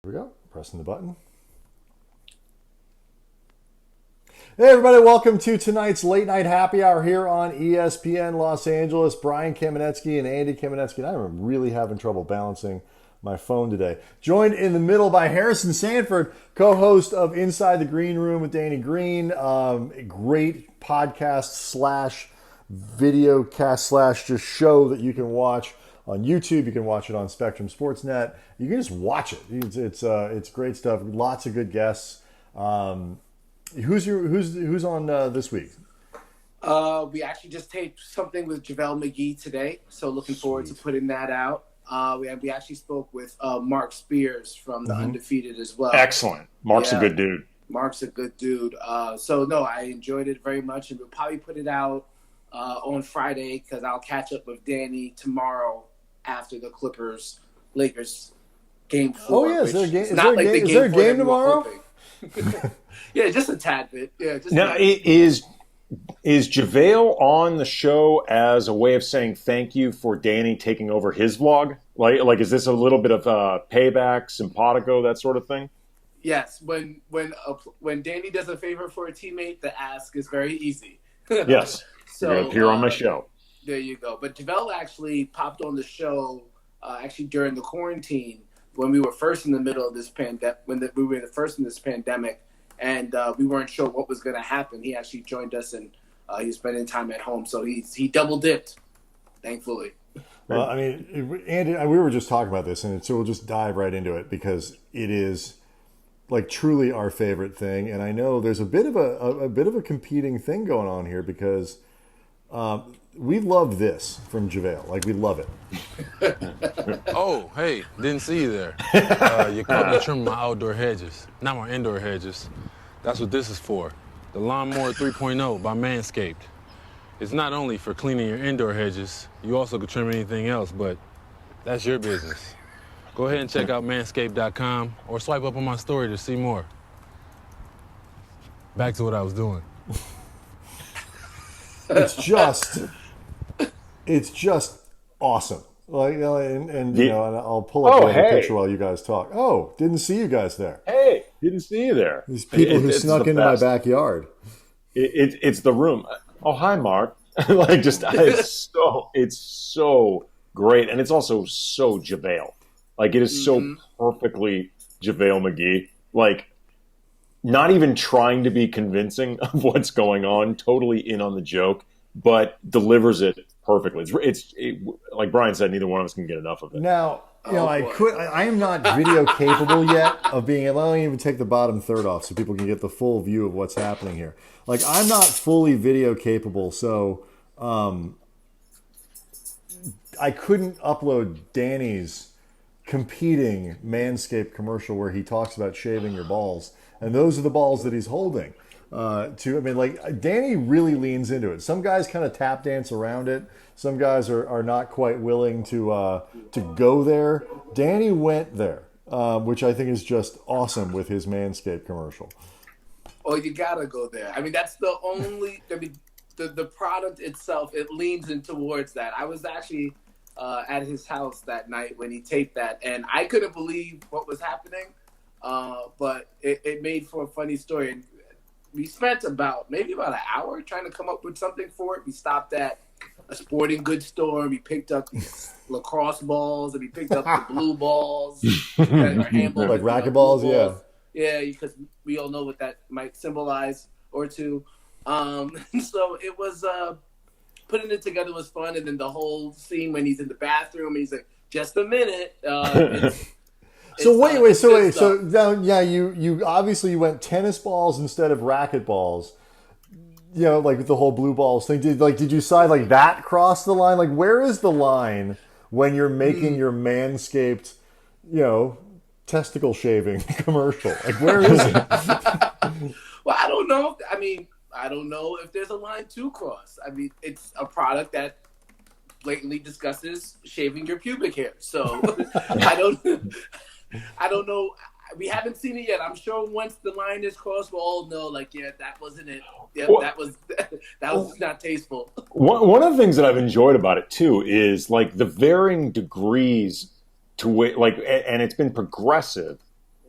Here we go. Pressing the button. Hey everybody, welcome to tonight's late night happy hour here on ESPN Los Angeles. Brian Kamenetzky and Andy Kamenetzky, and I'm really having trouble balancing my phone today. Joined in the middle by Harrison Sanford, co-host of Inside the Green Room with Danny Green. A great podcast slash video cast slash just show that you can watch on YouTube. You can watch it on Spectrum Sportsnet. You can just watch it. It's great stuff. Lots of good guests. Who's on this week? We actually just taped something with JaVale McGee today, so looking forward to putting that out. We actually spoke with Mark Spears from the Undefeated as well. Excellent. Mark's a good dude. Mark's a good dude. I enjoyed it very much, and we'll probably put it out on Friday because I'll catch up with Danny tomorrow after the Clippers-Lakers game 4. Oh yeah, is there a game tomorrow? Yeah, just a tad bit. Yeah. Now, is JaVale on the show as a way of saying thank you for Danny taking over his vlog? Like, is this a little bit of payback, simpatico, that sort of thing? Yes. When Danny does a favor for a teammate, the ask is very easy. Yes. So you're gonna appear on my show. There you go. But JaVale actually popped on the show during the quarantine when we were first in the middle of this pandemic. We were first in this pandemic. And we weren't sure what was going to happen. He actually joined us, and he's spending time at home. So he double dipped, thankfully. Well, I mean, Andy, we were just talking about this, and so we'll just dive right into it because it is like truly our favorite thing. And I know there's a bit of a competing thing going on here because we love this from JaVale. Like, we love it. Oh, hey, didn't see you there. You caught me trimming my outdoor hedges, not my indoor hedges. That's what this is for. The Lawnmower 3.0 by Manscaped. It's not only for cleaning your indoor hedges, you also can trim anything else, but that's your business. Go ahead and check out manscaped.com or swipe up on my story to see more. Back to what I was doing. It's just awesome. Like, and I'll pull up the picture while you guys talk. Oh, didn't see you guys there. Hey, didn't see you there. These people who snuck into my backyard. It's the room. Oh, hi, Mark. It's so great, and it's also so JaVale. Like, it is so perfectly JaVale McGee. Like, not even trying to be convincing of what's going on, totally in on the joke, but delivers it perfectly. It's like Brian said, neither one of us can get enough of it. Now, I am not video capable yet of being able. I don't even take the bottom third off so people can get the full view of what's happening here. Like, I'm not fully video capable, so I couldn't upload Danny's competing Manscaped commercial where he talks about shaving your balls, and those are the balls that he's holding. Danny really leans into it. Some guys kind of tap dance around it. Some guys are not quite willing to go there. Danny went there, which I think is just awesome with his Manscaped commercial. Oh, you gotta go there. I mean, that's the only. I mean, the product itself, it leans in towards that. I was actually at his house that night when he taped that, and I couldn't believe what was happening. But it made for a funny story. And we spent maybe about an hour trying to come up with something for it. We stopped at a sporting goods store. We picked up these lacrosse balls, and we picked up the blue balls. Like racquetballs, balls. Yeah. Yeah, because we all know what that might symbolize or two. So it was putting it together was fun, and then the whole scene when he's in the bathroom, and he's like, "Just a minute." So now you obviously you went tennis balls instead of racquetballs. You know, like with the whole blue balls thing. Did you side like that cross the line? Like, where is the line when you're making your Manscaped, testicle shaving commercial? Like, where is it? Well, I don't know. I mean, I don't know if there's a line to cross. I mean, it's a product that blatantly discusses shaving your pubic hair. So I don't know. We haven't seen it yet. I'm sure once the line is crossed, we'll all know, like, yeah, that wasn't it. Yeah, that was not tasteful. One of the things that I've enjoyed about it, too, is, like, the varying degrees to which, like, and it's been progressive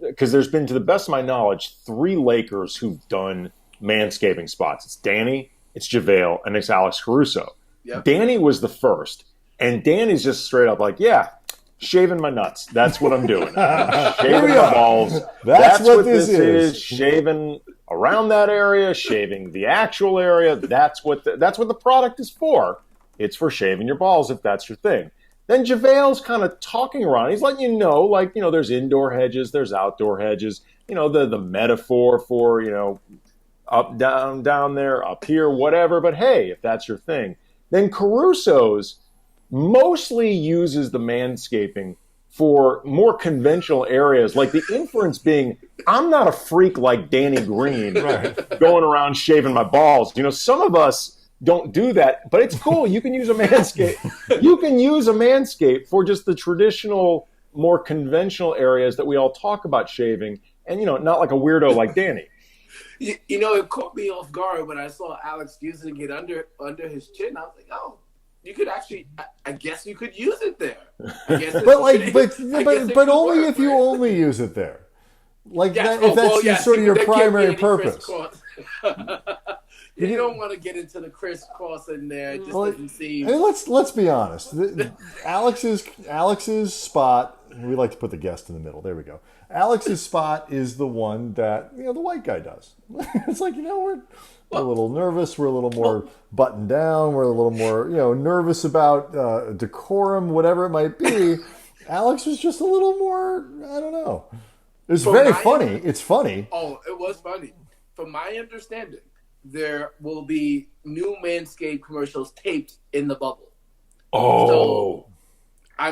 because there's been, to the best of my knowledge, 3 Lakers who've done manscaping spots. It's Danny, it's JaVale, and it's Alex Caruso. Yep. Danny was the first, and Danny's just straight up like, yeah, shaving my nuts. That's what I'm doing. Shaving my balls. That's what this is. Shaving around that area, shaving the actual area. That's what the product is for. It's for shaving your balls if that's your thing. Then JaVale's kind of talking around. He's letting you know, like, there's indoor hedges, there's outdoor hedges. The metaphor for, up, down there, up here, whatever. But hey, if that's your thing. Then Caruso's mostly uses the manscaping for more conventional areas, like the inference being, I'm not a freak like Danny Green going around shaving my balls. Some of us don't do that, but it's cool. You can use a manscape. You can use a manscape for just the traditional, more conventional areas that we all talk about shaving, and not like a weirdo like Danny. It caught me off guard when I saw Alex using it under his chin. I was like, oh, you could actually. I guess you could use it there. But only if you only use it there. Like that, if that's sort of your primary purpose. You don't want to get into the crisscross in there. It just doesn't seem. I mean, let's be honest. Alex's spot. We like to put the guest in the middle. There we go. Alex's spot is the one that the white guy does. It's like we're a little nervous. We're a little more buttoned down. We're a little more nervous about decorum, whatever it might be. Alex was just a little more. I don't know. It's very funny. It's funny. Oh, it was funny. From my understanding, there will be new Manscaped commercials taped in the bubble. Oh,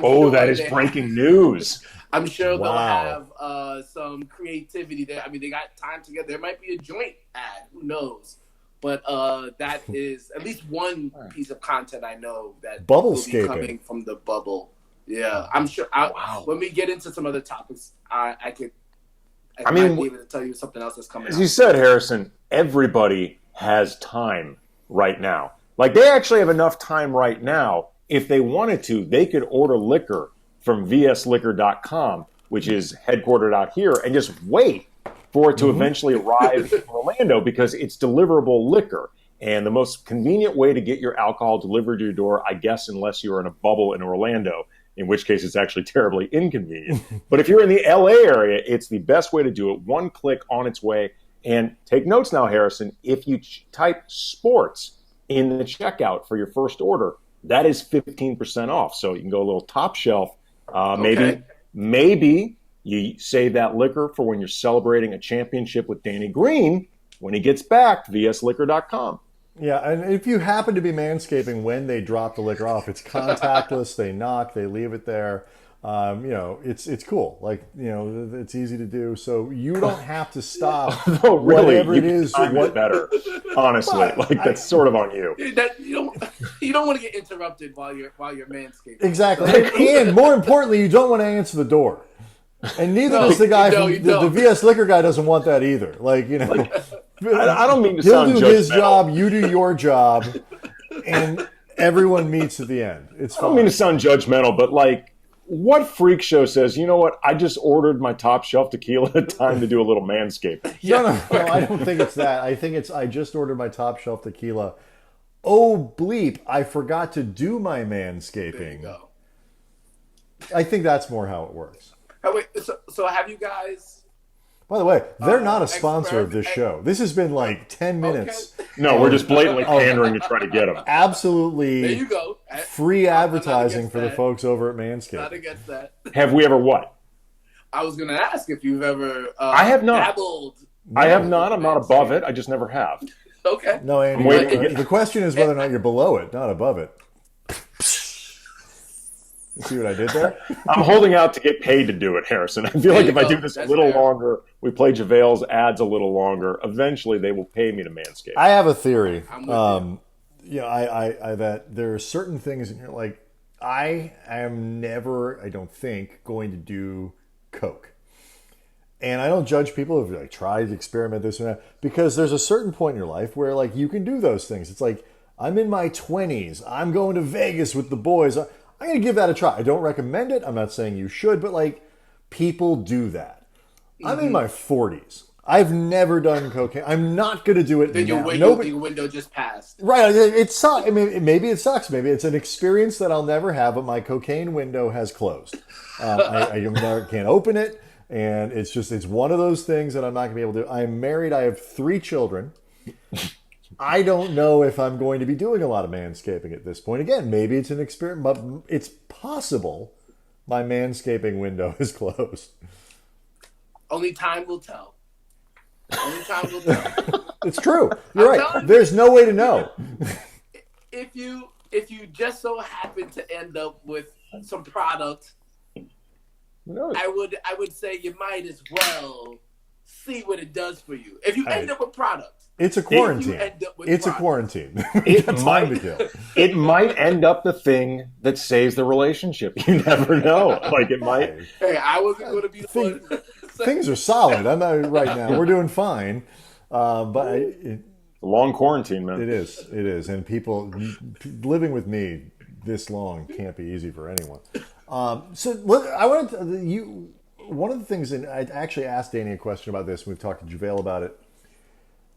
sure that is breaking news. I'm sure they'll have some creativity there. I mean, they got time together. There might be a joint ad. Who knows? But that is at least one piece of content I know that will be coming from the bubble. Yeah, I'm sure. When we get into some other topics, I might be able to tell you something else that's coming. As you said, Harrison, everybody has time right now. Like, they actually have enough time right now. If they wanted to, they could order liquor from vsliquor.com, which is headquartered out here, and just wait for it to eventually arrive in Orlando, because it's deliverable liquor. And the most convenient way to get your alcohol delivered to your door, I guess, unless you're in a bubble in Orlando, in which case it's actually terribly inconvenient. But if you're in the LA area, it's the best way to do it. One click on its way. And take notes now, Harrison. If you type sports in the checkout for your first order, that is 15% off. So you can go a little top shelf. Maybe you save that liquor for when you're celebrating a championship with Danny Green when he gets back, vsliquor.com. Yeah, and if you happen to be manscaping when they drop the liquor off, it's contactless. They knock, they leave it there. It's cool. Like, it's easy to do. So you don't have to stop whatever it is. What better? Honestly, that's sort of on you. You don't want to get interrupted while you're manscaping. Exactly, and more importantly, you don't want to answer the door. And neither does the guy the VS Liquor guy doesn't want that either. I don't mean to sound judgmental. He'll do his job, you do your job, and everyone meets at the end. It's fine. I don't mean to sound judgmental, but what freak show says, you know what, I just ordered my top shelf tequila, time to do a little manscaping? No, I don't think it's that. I think it's, I just ordered my top shelf tequila. Oh, bleep, I forgot to do my manscaping. There you go. I think that's more how it works. Oh, wait, so have you guys... By the way, they're not a sponsor of this show. This has been 10 minutes. Okay. No, we're just blatantly pandering to try to get them. Absolutely. There you go. Free advertising for the folks over at Manscaped. Not against that. Have we ever what? I was going to ask if you've ever I have not. dabbled. I have not. I'm not above it. I just never have. Okay. No, Andy, the question is whether or not you're below it, not above it. You see what I did there? I'm holding out to get paid to do it, Harrison. I feel like if I do this a little longer, we play JaVale's ads a little longer, eventually they will pay me to manscape. I have a theory. I'm with you. I that there are certain things in here, I am never, I don't think, going to do coke. And I don't judge people if you try to experiment this and that, because there's a certain point in your life where you can do those things. It's I'm in my 20s. I'm going to Vegas with the boys. I'm going to give that a try. I don't recommend it. I'm not saying you should, but people do that. I'm in my 40s. I've never done cocaine. I'm not going to do it Then now. your window just passed. Right. It sucks. I mean, maybe it sucks. Maybe it's an experience that I'll never have, but my cocaine window has closed. I can't open it. And it's one of those things that I'm not going to be able to do. I'm married. I have 3 children. I don't know if I'm going to be doing a lot of manscaping at this point. Again, maybe it's an experience, but it's possible my manscaping window is closed. Only time will tell. Only time will tell. It's true. You're right. There's no way to know. If you just so happen to end up with some product, I would say you might as well see what it does for you. If you end up with product, it's a quarantine. It's a quarantine. It might end up the thing that saves the relationship. You never know. Like it might. Hey, I wasn't going to be the one. Things are solid. I'm not right now. We're doing fine. But long quarantine, man. It is. And people living with me this long can't be easy for anyone. So I wanted to, one of the things, and I actually asked Danny a question about this. We've talked to JaVale about it.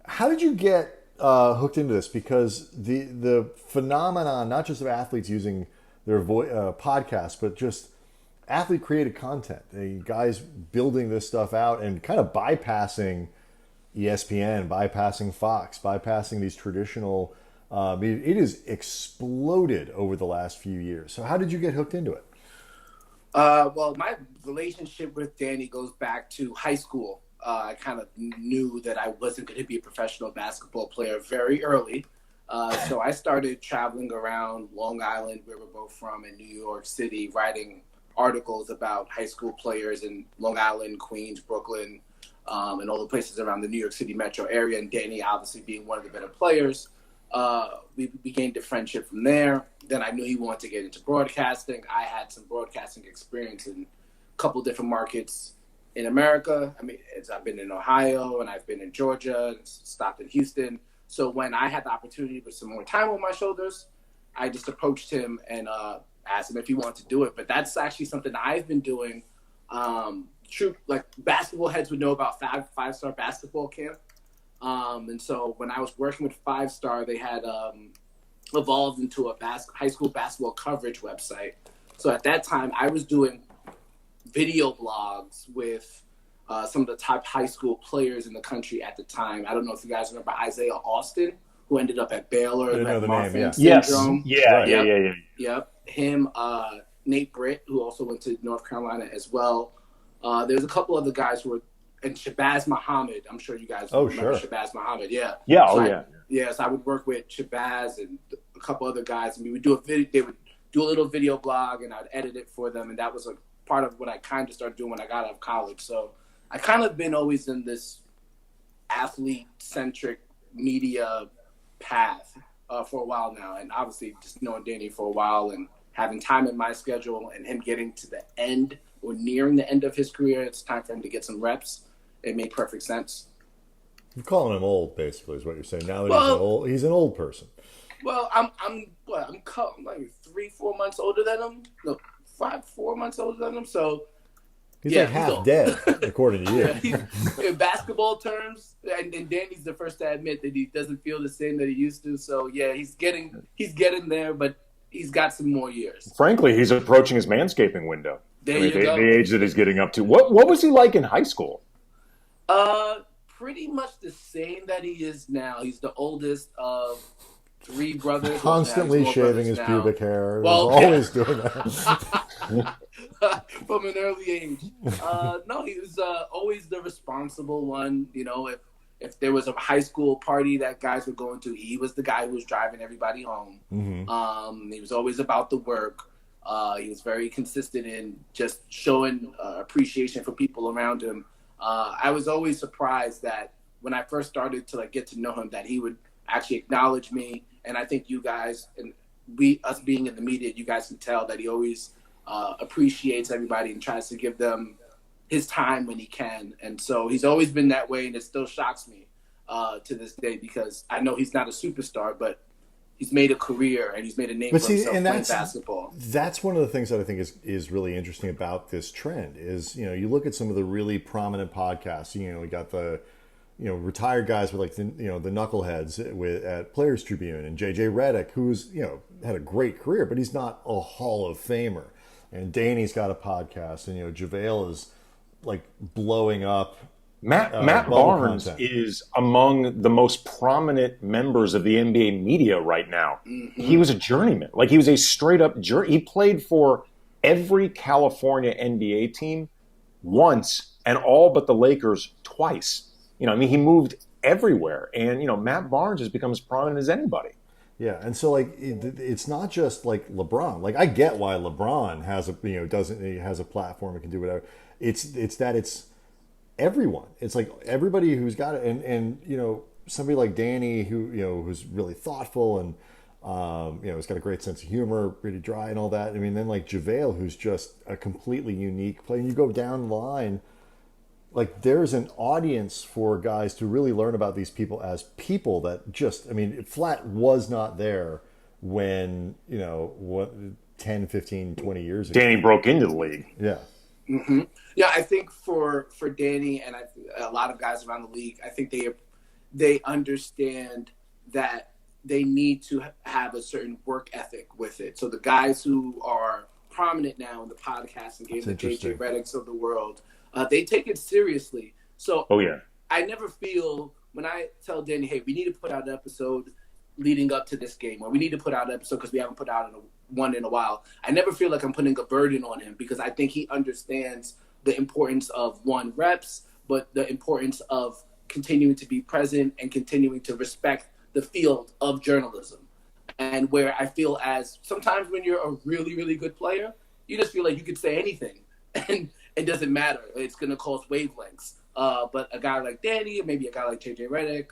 How did you get hooked into this? Because the phenomenon, not just of athletes using their podcasts, but just athlete-created content. Guys building this stuff out and kind of bypassing ESPN, bypassing Fox, bypassing these traditional. It has exploded over the last few years. So how did you get hooked into it? Well, my relationship with Danny goes back to high school. I kind of knew that I wasn't going to be a professional basketball player very early. So I started traveling around Long Island, where we're both from, in New York City, writing articles about high school players in Long Island, Queens, Brooklyn, and all the places around the New York City metro area. And Danny, obviously being one of the better players, we gained a friendship from there. Then I knew he wanted to get into broadcasting. I had some broadcasting experience in a couple different markets in America. I mean, I've been in Ohio and I've been in Georgia and stopped in Houston. So when I had the opportunity with some more time on my shoulders, I just approached him and asked him if he wanted to do it. But that's actually something I've been doing. True, like basketball heads would know about five-star basketball camp. And so when I was working with 5-Star, they had evolved into a high school basketball coverage website. So at that time, I was doing video blogs with some of the top high school players in the country at the time. I don't know if you guys remember Isaiah Austin, who ended up at Baylor. I know the name, syndrome. Yeah. Yep. Him, Nate Britt, who also went to North Carolina as well. There's a couple other guys who were, and Shabazz Muhammad. I'm sure you guys remember Shabazz Muhammad. Yeah. Yeah. So I would work with Shabazz and a couple other guys, and we would do a video. They would do a little video blog, and I'd edit it for them, and that was a part of what I kind of started doing when I got out of college. So I kind of been always in this athlete-centric media path for a while now, and obviously just knowing Danny for a while and having time in my schedule and him getting to the end or nearing the end of his career, it's time for him to get some reps. It made perfect sense. You're calling him old, basically, is what you're saying. Now that he's an old person. Well, I'm like 3-4 months older than him. No, 4 months older than him. So he's like half dead, according to you. In basketball terms, and Danny's the first to admit that he doesn't feel the same that he used to. So yeah, he's getting there, but he's got some more years. Frankly, he's approaching his manscaping window. There you go. The age that he's getting up to. What was he like in high school? Pretty much the same that he is now. He's the oldest of 3 brothers. Constantly shaving his pubic hair. Always doing that. From an early age. No, he was always the responsible one. You know, if there was a high school party that guys were going to, he was the guy who was driving everybody home. Mm-hmm. He was always about the work. He was very consistent in just showing appreciation for people around him. I was always surprised that when I first started to get to know him, that he would actually acknowledge me. And I think you guys and us being in the media, you guys can tell that he always appreciates everybody and tries to give them his time when he can. And so he's always been that way, and it still shocks me to this day because I know he's not a superstar, but he's made a career and he's made a name But for see, himself and playing basketball. that's one of the things that I think is really interesting about this trend is, you look at some of the really prominent podcasts. We got the retired guys with like the knuckleheads at Players Tribune, and JJ Redick, who's had a great career, but he's not a Hall of Famer. And Danny's got a podcast, and JaVale is like blowing up. Matt Barnes content. is among the most prominent members of the NBA media right now. Mm-hmm. He was a journeyman. Like, he was a straight up he played for every California NBA team once, and all but the Lakers twice. He moved everywhere. And, Matt Barnes has become as prominent as anybody. Yeah, and so like it's not just like LeBron. Like, I get why LeBron has he has a platform and can do whatever. It's that it's everyone. It's like everybody who's got it, and somebody like Danny who's really thoughtful and has got a great sense of humor, pretty dry and all that. I mean, then like JaVale, who's just a completely unique player. And you go down the line, like there's an audience for guys to really learn about these people as people that Flat was not there when 10, 15, 20 years ago. Danny broke into the league. Yeah. Mm-hmm. Yeah, I think for Danny and a lot of guys around the league, I think they understand that they need to have a certain work ethic with it. So the guys who are prominent now in the podcasting game, the JJ Redicks of the world, they take it seriously. So I never feel when I tell Danny, hey, we need to put out an episode leading up to this game, or we need to put out an episode because we haven't put out one in a while. I never feel like I'm putting a burden on him because I think he understands the importance of reps, but the importance of continuing to be present and continuing to respect the field of journalism. And where I feel as sometimes when you're a really, really good player, you just feel like you could say anything and it doesn't matter. It's going to cause wavelengths. But a guy like Danny, maybe a guy like JJ Redick,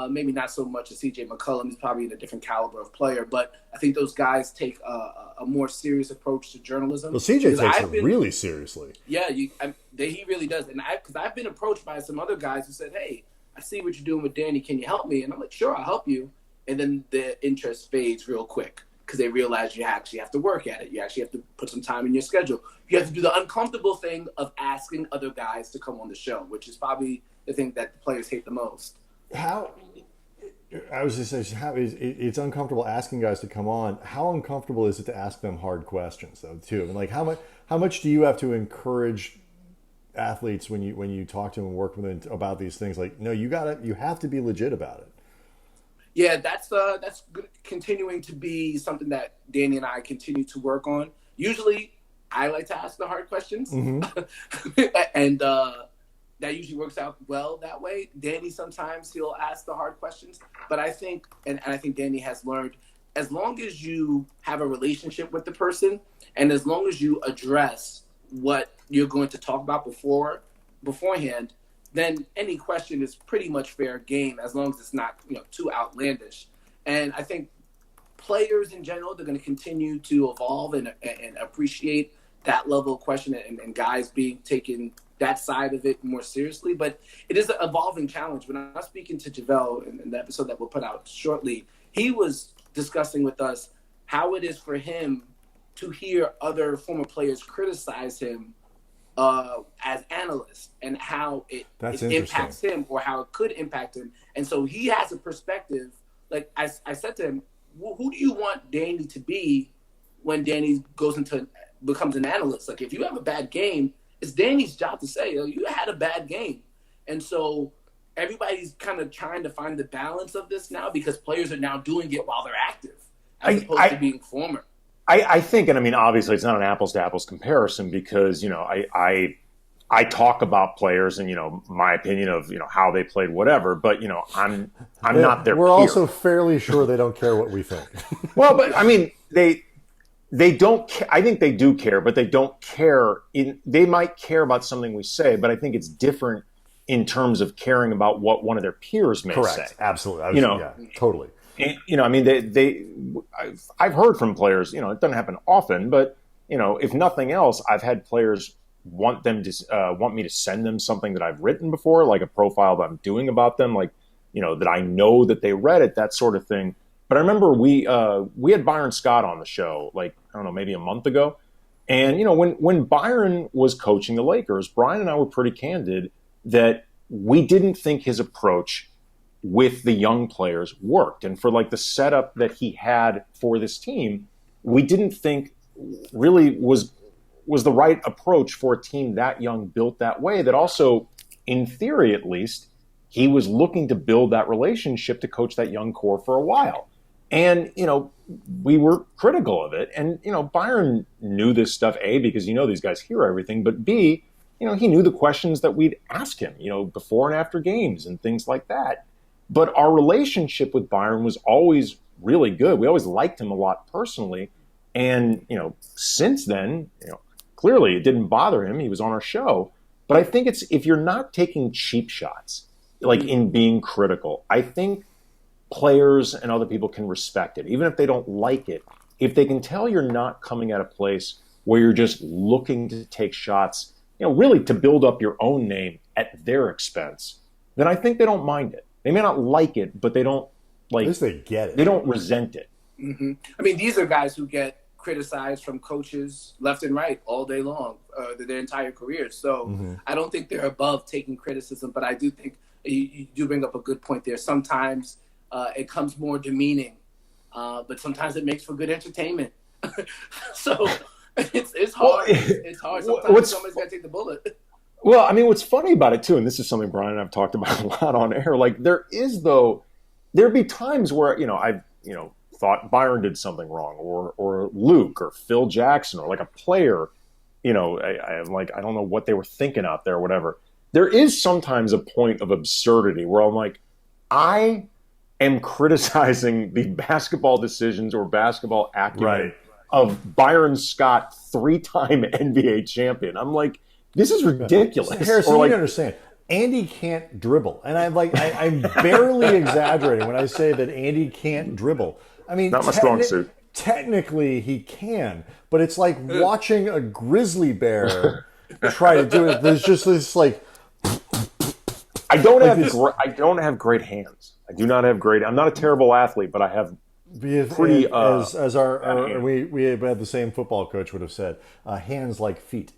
maybe not so much as CJ McCollum. He's probably in a different caliber of player, but I think those guys take a more serious approach to journalism. Well, CJ takes it really seriously. Yeah, he really does. And because I've been approached by some other guys who said, hey, I see what you're doing with Danny. Can you help me? And I'm like, sure, I'll help you. And then the interest fades real quick because they realize you actually have to work at it. You actually have to put some time in your schedule. You have to do the uncomfortable thing of asking other guys to come on the show, which is probably the thing that the players hate the most. I was just saying, it's uncomfortable asking guys to come on. How uncomfortable is it to ask them hard questions, though, too? And like, how much do you have to encourage athletes when you talk to them and work with them about these things? Like, no, you have to be legit about it. Yeah, that's continuing to be something that Danny and I continue to work on. Usually, I like to ask the hard questions, mm-hmm. and that usually works out well that way. Danny, sometimes he'll ask the hard questions, but I think, and I think Danny has learned, as long as you have a relationship with the person, and as long as you address what you're going to talk about beforehand, then any question is pretty much fair game, as long as it's not too outlandish. And I think players in general, they're going to continue to evolve and appreciate that level of question and guys being taken that side of it more seriously. But it is an evolving challenge. When I was speaking to JaVale in the episode that we'll put out shortly, he was discussing with us how it is for him to hear other former players criticize him as analysts and how it impacts him or how it could impact him. And so he has a perspective. Like I said to him, who do you want Danny to be when Danny becomes an analyst? Like, if you have a bad game, it's Danny's job to say, you had a bad game. And so everybody's kind of trying to find the balance of this now because players are now doing it while they're active as opposed to being former. I think, and I mean, obviously it's not an apples to apples comparison because, I talk about players and, my opinion of, how they played, whatever, but, I'm not their We're peer. also fairly sure they don't care what we think. Well, but I mean, they don't, I think they do care, but they don't care they might care about something we say, but I think it's different in terms of caring about what one of their peers may say. Absolutely. Yeah, totally. And, I mean, I've heard from players, it doesn't happen often, but, if nothing else, I've had players want me to send them something that I've written before, like a profile that I'm doing about them, like, that I know that they read it, that sort of thing. But I remember we had Byron Scott on the show, like, I don't know, maybe a month ago. And, when Byron was coaching the Lakers, Brian and I were pretty candid that we didn't think his approach with the young players worked. And for like the setup that he had for this team, we didn't think really was the right approach for a team that young, built that way, that also, in theory at least, he was looking to build that relationship to coach that young core for a while. And, we were critical of it. And, Byron knew this stuff, A, because, these guys hear everything, but B, he knew the questions that we'd ask him, before and after games and things like that. But our relationship with Byron was always really good. We always liked him a lot personally. And, since then, clearly it didn't bother him. He was on our show. But I think if you're not taking cheap shots, like in being critical, I think players and other people can respect it, even if they don't like it. If they can tell you're not coming at a place where you're just looking to take shots, really to build up your own name at their expense, then I think they don't mind it. They may not like it, but they don't like. At least they get it. They don't resent it. Mm-hmm. I mean, these are guys who get criticized from coaches left and right all day long, their entire careers. So I don't think they're above taking criticism, but I do think you do bring up a good point there. Sometimes it comes more demeaning, but sometimes it makes for good entertainment. So it's hard. It's hard. Sometimes somebody's got to take the bullet. Well, I mean, what's funny about it too, and this is something Brian and I've talked about a lot on air. Like there'd be times where I've thought Byron did something wrong, or Luke, or Phil Jackson, or like a player. I'm like, I don't know what they were thinking out there, or whatever. There is sometimes a point of absurdity where I'm like, I am criticizing the basketball decisions or basketball acumen of Byron Scott, 3-time NBA champion. I'm like, this is ridiculous. Harrison, you understand. Andy can't dribble. And I'm barely exaggerating when I say that Andy can't dribble. I mean, not my strong suit. Technically, he can. But it's like watching a grizzly bear try to do it. There's just this like... I don't have great hands. I do not have great... I'm not a terrible athlete, but I have pretty... as our we had the same football coach would have said, hands like feet.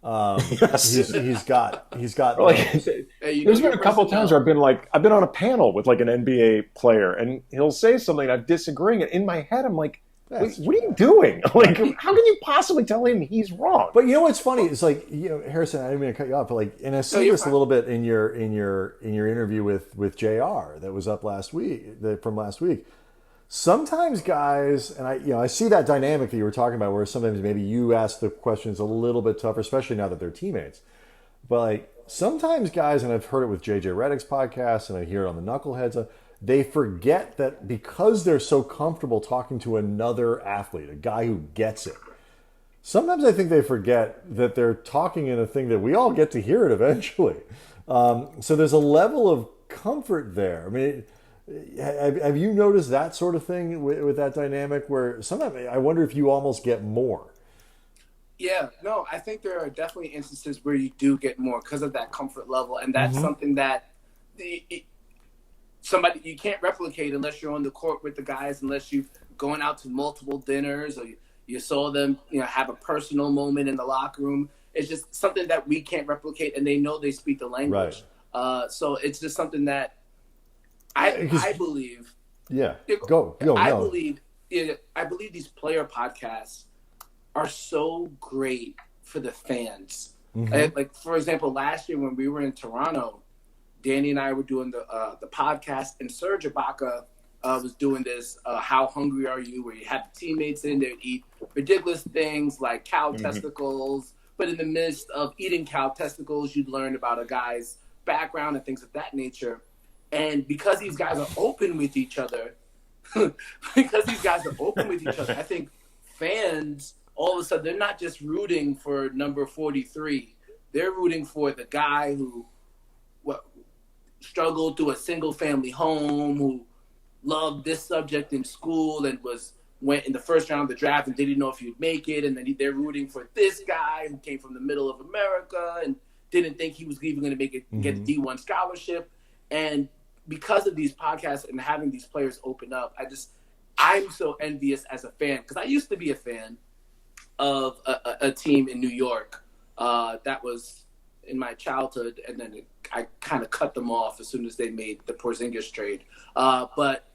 Yes. he's got like, there's been a couple of times where I've been on a panel with like an NBA player, and he'll say something and I'm disagreeing, and in my head I'm like, what are you doing? Like, how can you possibly tell him he's wrong? But what's funny is like, Harrison, I didn't mean to cut you off, but like, and I see this a little bit in your interview with JR that was up from last week. Sometimes guys, and I see that dynamic that you were talking about, where sometimes maybe you ask the questions a little bit tougher, especially now that they're teammates. But like sometimes guys, and I've heard it with JJ Redick's podcast, and I hear it on the Knuckleheads, they forget that because they're so comfortable talking to another athlete, a guy who gets it. Sometimes I think they forget that they're talking in a thing that we all get to hear it eventually. So there's a level of comfort there. I mean. Have you noticed that sort of thing with that dynamic where sometimes I wonder if you almost get more? Yeah, no, I think there are definitely instances where you do get more because of that comfort level. And that's something that somebody you can't replicate unless you're on the court with the guys, unless you've gone out to multiple dinners or you saw them, have a personal moment in the locker room. It's just something that we can't replicate, and they know they speak the language. Right. So it's just something that I believe. Yeah. I believe these player podcasts are so great for the fans. Like for example, last year when we were in Toronto, Danny and I were doing the podcast, and Serge Ibaka was doing this. How hungry are you? Where you have the teammates in there eat ridiculous things like cow testicles, but in the midst of eating cow testicles, you'd learn about a guy's background and things of that nature. And because these guys are open with each other, I think fans, all of a sudden, they're not just rooting for number 43. They're rooting for the guy who struggled through a single-family home, who loved this subject in school and went in the first round of the draft and didn't know if he'd make it. And then they're rooting for this guy who came from the middle of America and didn't think he was even going to make it, get a D1 scholarship. And because of these podcasts and having these players open up, I'm so envious as a fan because I used to be a fan of a team in New York that was in my childhood, and then I kind of cut them off as soon as they made the Porzingis trade. But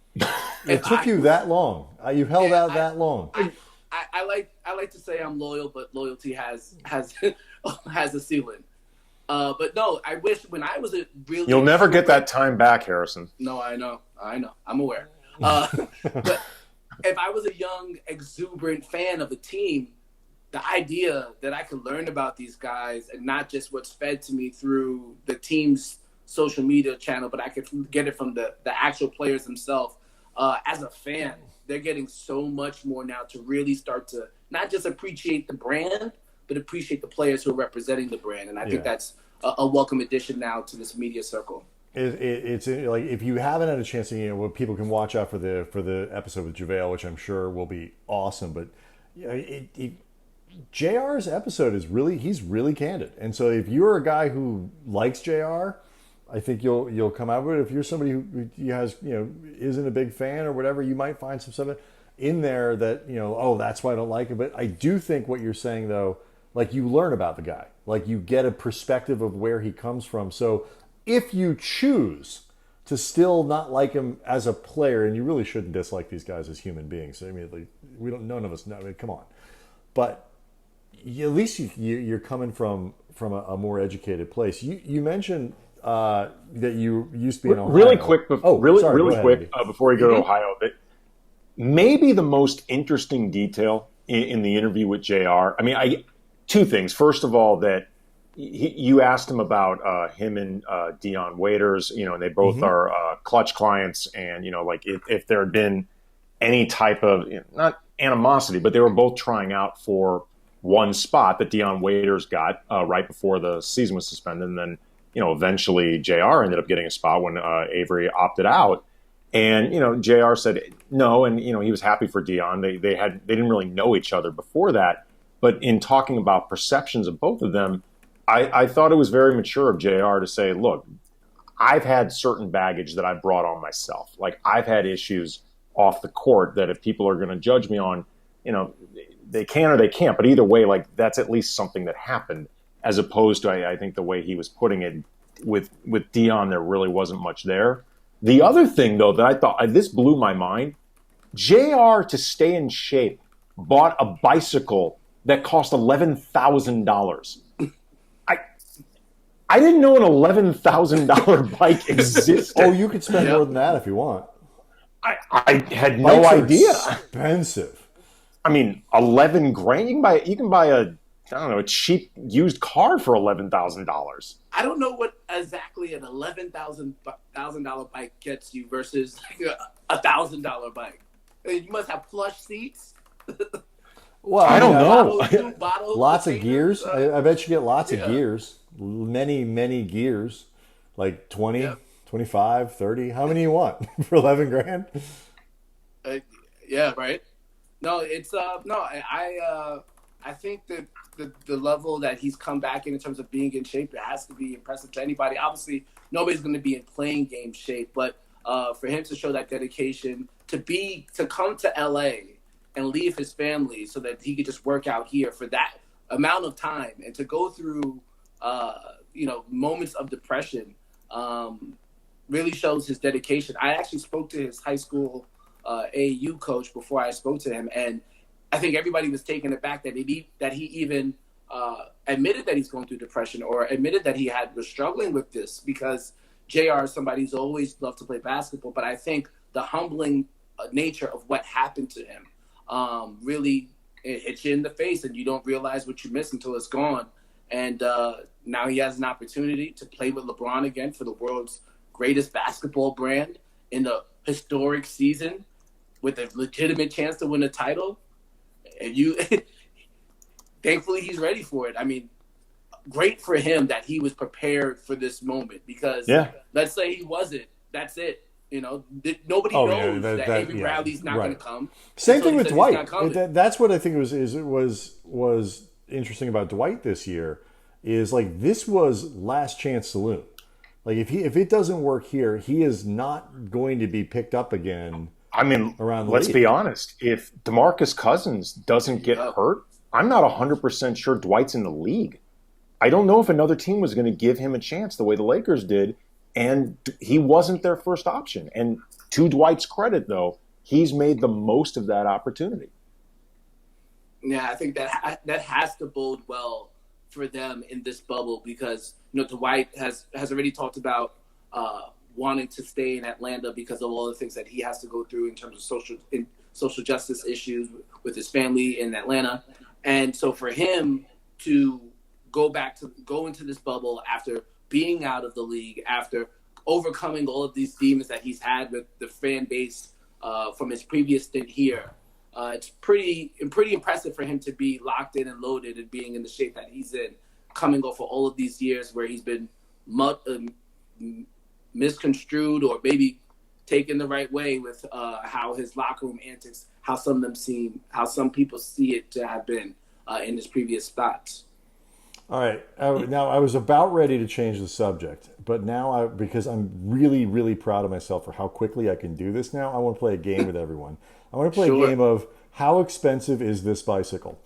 it took you that long. You held out that long. I like to say I'm loyal, but loyalty has has a ceiling. But no, I wish when I was a really You'll never get that time back, Harrison. No, I know, I'm aware. But if I was a young, exuberant fan of a team, the idea that I could learn about these guys and not just what's fed to me through the team's social media channel, but I could get it from the actual players themselves. As a fan, they're getting so much more now to really start to not just appreciate the brand, but appreciate the players who are representing the brand. And I think that's a welcome addition now to this media circle. It's like if you haven't had a chance to, what people can watch out for the episode with JaVale, which I'm sure will be awesome. But JR's episode he's really candid, and so if you're a guy who likes JR, I think you'll come out with it. If you're somebody who has isn't a big fan or whatever, you might find some stuff in there that that's why I don't like it. But I do think what you're saying though, like you learn about the guy, like you get a perspective of where he comes from. So if you choose to still not like him as a player, and you really shouldn't dislike these guys as human beings. I mean, none of us know. I mean, come on, but at least you're coming from a more educated place. You mentioned that you used to be in Ohio. Really quick, before you go to Mm-hmm. Ohio, that maybe the most interesting detail in the interview with JR. I mean, two things. First of all, that you asked him about him and Dion Waiters, and they both are Clutch clients, and like if there had been any type of not animosity, but they were both trying out for one spot that Dion Waiters got right before the season was suspended, and then eventually JR ended up getting a spot when Avery opted out, and JR said no, and he was happy for Dion. They didn't really know each other before that, but in talking about perceptions of both of them, I thought it was very mature of JR to say, look, I've had certain baggage that I brought on myself. Like I've had issues off the court that if people are going to judge me on, they can or they can't. But either way, like that's at least something that happened, as opposed to I think the way he was putting it with Dion, there really wasn't much there. The other thing though that I thought this blew my mind, JR to stay in shape bought a bicycle that cost $11,000. I didn't know an $11,000 bike existed. Oh, you could spend more than that if you want. I had no idea. Expensive. I mean, 11 grand. You can buy a cheap used car for $11,000. I don't know what exactly an $11,000 bike gets you versus like a $1,000 bike. You must have plush seats. Well, I don't know. Lots of gears. I bet you get lots of gears. Many gears. Like 20, 25, 30. How many you want for 11 grand? Yeah, right. No, it's I think that the level that he's come back in terms of being in shape, it has to be impressive to anybody. Obviously, nobody's going to be in playing game shape, but for him to show that dedication to come to LA and leave his family so that he could just work out here for that amount of time and to go through moments of depression really shows his dedication. I actually spoke to his high school AAU coach before I spoke to him, and I think everybody was taken aback that he even admitted that he's going through depression or admitted that he was struggling with this, because JR is somebody who's always loved to play basketball, but I think the humbling nature of what happened to him really hits you in the face, and you don't realize what you miss until it's gone. And now he has an opportunity to play with LeBron again for the world's greatest basketball brand in a historic season with a legitimate chance to win a title. And thankfully he's ready for it. I mean, great for him that he was prepared for this moment, because let's say he wasn't, that's it. Nobody knows that Avery Bradley's not going to come. Same thing with Dwight. That's what I think was interesting about Dwight this year, is like this was last chance saloon. Like if it doesn't work here, he is not going to be picked up again I mean, around the let's league. be honest. If DeMarcus Cousins doesn't get hurt, I'm not 100% sure Dwight's in the league. I don't know if another team was going to give him a chance the way the Lakers did, and he wasn't their first option. And to Dwight's credit, though, he's made the most of that opportunity. Yeah, I think that has to bode well for them in this bubble because Dwight has already talked about wanting to stay in Atlanta because of all the things that he has to go through in terms of social justice issues with his family in Atlanta, and so for him to go into this bubble after being out of the league, after overcoming all of these demons that he's had with the fan base from his previous stint here. It's pretty impressive for him to be locked in and loaded and being in the shape that he's in, coming off of all of these years where he's been misconstrued or maybe taken the right way with how his locker room antics, how some people see it to have been in his previous spots. All right. Now, I was about ready to change the subject, but now because I'm really, really proud of myself for how quickly I can do this now, I want to play a game with everyone. I want to play a game of how expensive is this bicycle?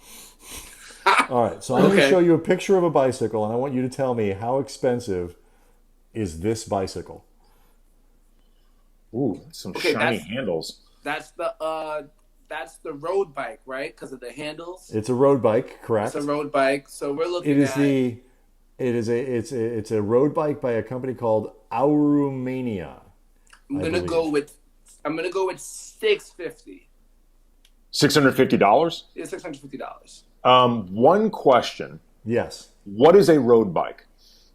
All right. So I'm going to show you a picture of a bicycle, and I want you to tell me how expensive is this bicycle. Ooh, some shiny handles. That's the road bike, right? Because of the handles. It's a road bike, correct? It's a road bike. So we're looking It's a road bike by a company called Aurumania. I'm gonna go with $650. $650? Yeah, $650. One question. Yes. What is a road bike?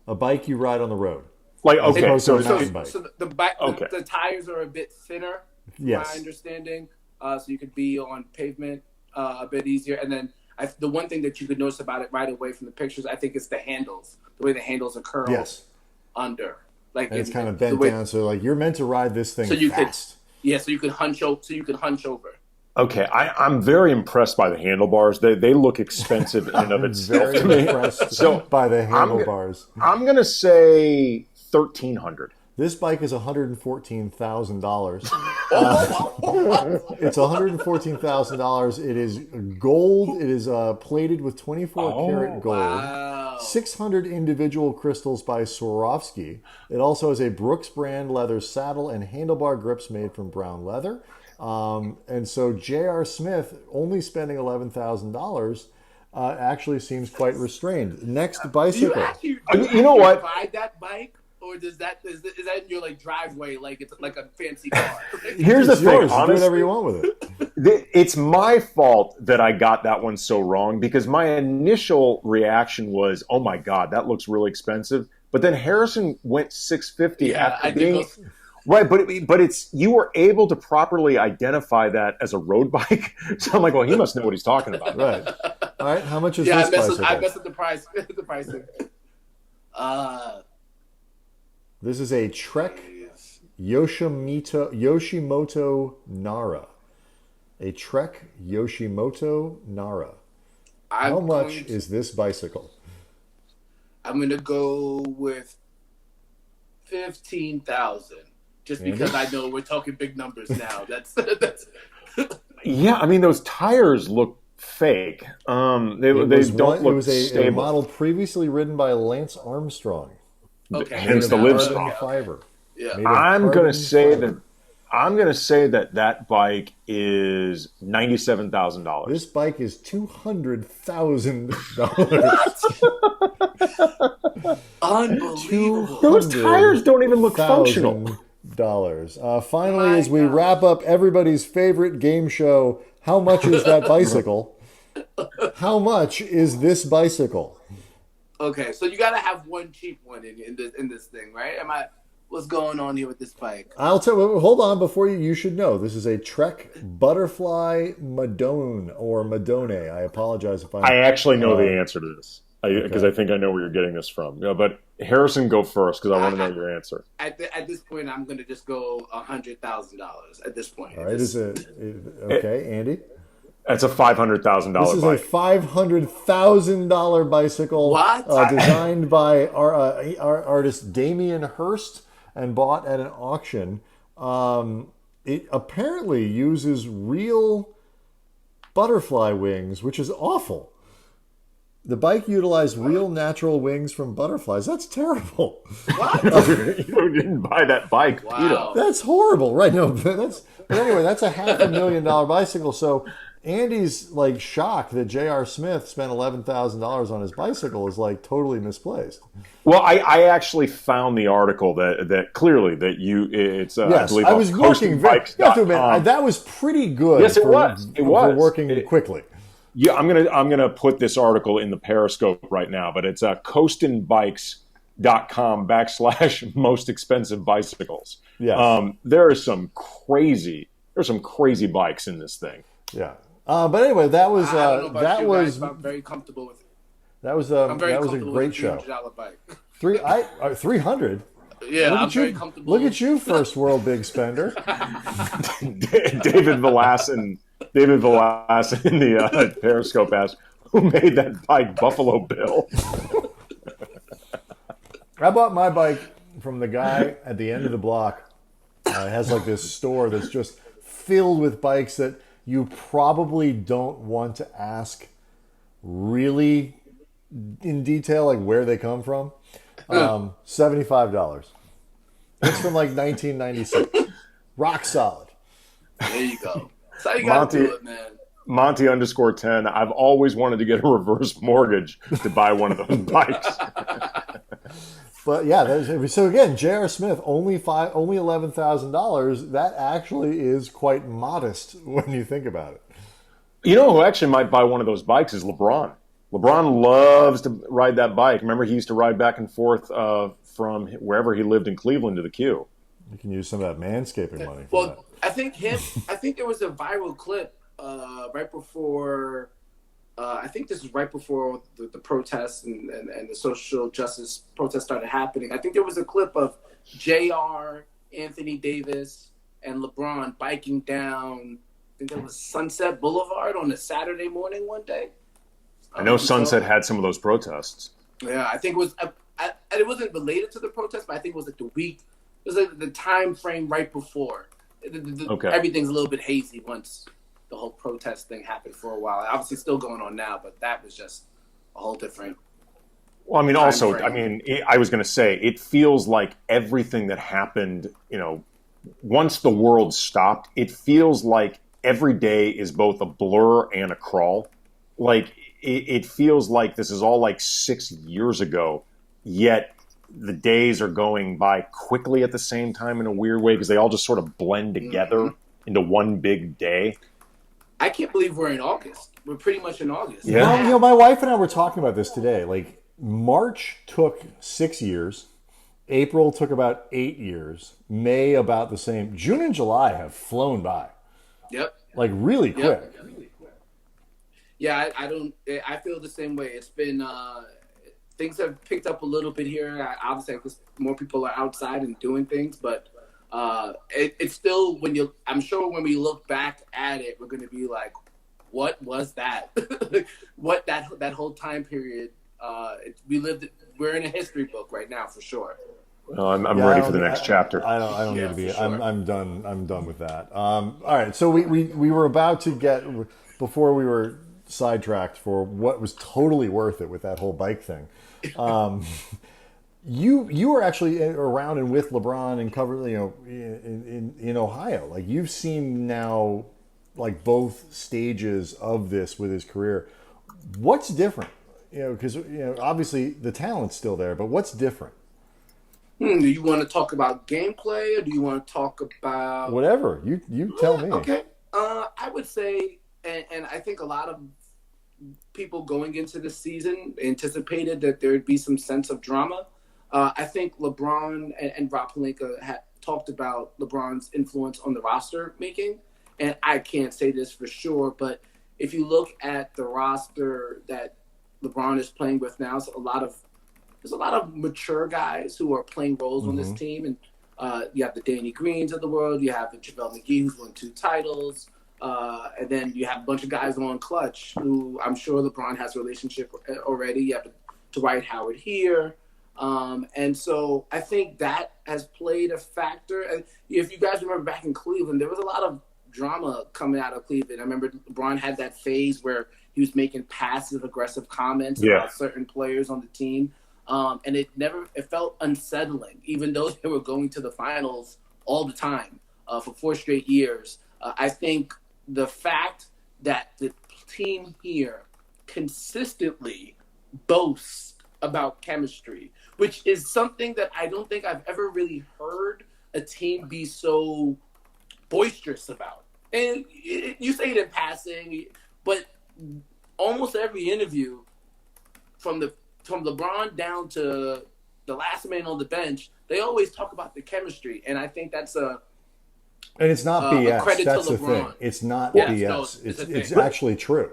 A bike you ride on the road. Like, okay, so the tires are a bit thinner, yes, my understanding. So you could be on pavement a bit easier. And then the one thing that you could notice about it right away from the pictures, I think, is the handles. The way the handles are curled under. Like and it's kind of bent down, so like you're meant to ride this thing fast. So you could hunch over. Okay, I'm very impressed by the handlebars. They look expensive in and of itself to me. Impressed by the handlebars. I'm gonna say $1,300. This bike is $114,000. It's $114,000. It is gold. It is plated with 24-karat gold. Wow. 600 individual crystals by Swarovski. It also has a Brooks brand leather saddle and handlebar grips made from brown leather. And so J.R. Smith only spending $11,000 actually seems quite restrained. Next bicycle. You know what? Buy that bike? Or is that in your driveway like it's like a fancy car? Here's the thing, yours. honestly, do whatever you want with it. It's my fault that I got that one so wrong because my initial reaction was, "Oh my God, that looks really expensive." But then Harrison went $650 after being right. But it's you were able to properly identify that as a road bike. So I'm like, well, he must know what he's talking about, right? All right, how much is this bicycle? I messed up the price. The pricing. This is a Trek Yoshimoto Nara. A Trek Yoshimoto Nara. How much is this bicycle? I'm going to go with $15,000. Just because I know we're talking big numbers now. That's. Yeah, I mean those tires look fake. They don't look It was stable. a model previously ridden by Lance Armstrong. Okay. Hence the Livestrong. Fiber. Yeah. I'm going to say that bike is $97,000. This bike is $200,000. Unbelievable. Those tires don't even look functional. Finally, as we wrap up everybody's favorite game show, how much is that bicycle? How much is this bicycle? Okay, so you got to have one cheap one in this thing, right? What's going on here with this bike? I'll tell you. Hold on, before you should know. This is a Trek Butterfly Madone or Madone. I apologize if I actually know the answer to this because I think I know where you're getting this from. Yeah, but Harrison, go first because I want to know your answer. At this point, I'm going to just go $100,000. At this point, all right. Okay, Andy? That's a $500,000 bike. This is a $500,000 bicycle. What? Designed by our artist Damien Hirst and bought at an auction. it apparently uses real butterfly wings, which is awful. The bike utilized real natural wings from butterflies. That's terrible. What? You didn't buy that bike, Wow. Peter. That's horrible, right? No, but anyway, that's a $500,000 bicycle. So Andy's like shocked that J.R. Smith spent $11,000 on his bicycle is like totally misplaced. Well, I actually found the article that clearly that it's Yes, I believe I was working very. You have to admit, that was pretty good. Yes, it was. It was for working quickly. Yeah, I'm gonna put this article in the Periscope right now, but it's coastinbikes.com / most expensive bicycles. Yes. There's some crazy bikes in this thing. Yeah. But anyway, that was I don't know about that you was guys, but I'm very comfortable with it. That was I'm very that was a comfortable great with show. $300 bike. 300. Yeah, Look I'm at very you! comfortable. Look at you, first world big spender. David Velassin in the Periscope asked, "Who made that bike, Buffalo Bill?" I bought my bike from the guy at the end of the block. It has like this store that's just filled with bikes that you probably don't want to ask really in detail, like where they come from. $75. It's from like 1996. Rock solid. There you go. That's how you gotta do it, man. Monty_10. I've always wanted to get a reverse mortgage to buy one of those bikes. But yeah, so again, J.R. Smith only $11,000. That actually is quite modest when you think about it. You know who actually might buy one of those bikes is LeBron. LeBron loves to ride that bike. Remember, he used to ride back and forth from wherever he lived in Cleveland to the Q. You can use some of that manscaping money for Well, that. I think there was a viral clip right before. I think this is right before the protests and the social justice protests started happening. I think there was a clip of JR, Anthony Davis, and LeBron biking down, I think it was Sunset Boulevard on a Saturday morning one day. I know Sunset had some of those protests. Yeah, I think it was. It wasn't related to the protest, but I think it was like the week. It was like the time frame right before. Okay. Everything's a little bit hazy once the whole protest thing happened for a while. Obviously, still going on now, but that was just a whole different. Well, I mean, also, I frame. mean, I was going to say, it feels like everything that happened, once the world stopped, it feels like every day is both a blur and a crawl. Like, it feels like this is all like 6 years ago, yet the days are going by quickly at the same time in a weird way because they all just sort of blend together into one big day. I can't believe we're in August. We're pretty much in August. Yeah. Well, my wife and I were talking about this today. Like, March took 6 years. April took about 8 years. May about the same. June and July have flown by. Yep. Like, really quick. Yep. Yeah, I feel the same way. It's been things have picked up a little bit here. Obviously, because more people are outside and doing things, but it's still I'm sure when we look back at it, we're going to be like, what was that? What that whole time period? We're in a history book right now for sure. Well, I'm ready for the next chapter. I don't need to be. Sure. I'm done. I'm done with that. All right. So we were about to get before we were sidetracked for what was totally worth it with that whole bike thing. You were actually around and with LeBron and covered, in Ohio. Like, you've seen now, like, both stages of this with his career. What's different? Because obviously the talent's still there, but what's different? Do you want to talk about gameplay, or do you want to talk about Whatever you tell me. Okay, I would say, and I think a lot of people going into the season anticipated that there would be some sense of drama. I think LeBron and Rob Pelinka had talked about LeBron's influence on the roster making, and I can't say this for sure, but if you look at the roster that LeBron is playing with now, there's a lot of mature guys who are playing roles on this team, and you have the Danny Greens of the world, you have the JaVale McGee who's won 2 titles, and then you have a bunch of guys on Clutch who I'm sure LeBron has a relationship already. You have Dwight Howard here. And so I think that has played a factor. And if you guys remember back in Cleveland, there was a lot of drama coming out of Cleveland. I remember LeBron had that phase where he was making passive aggressive comments about certain players on the team. And it felt unsettling, even though they were going to the finals all the time for 4 straight years. I think the fact that the team here consistently boasts about chemistry, which is something that I don't think I've ever really heard a team be so boisterous about. And you say it in passing, but almost every interview, from LeBron down to the last man on the bench, they always talk about the chemistry, and I think that's and it's not BS. Credit That's to the LeBron. thing. It's not BS. No, it's actually true.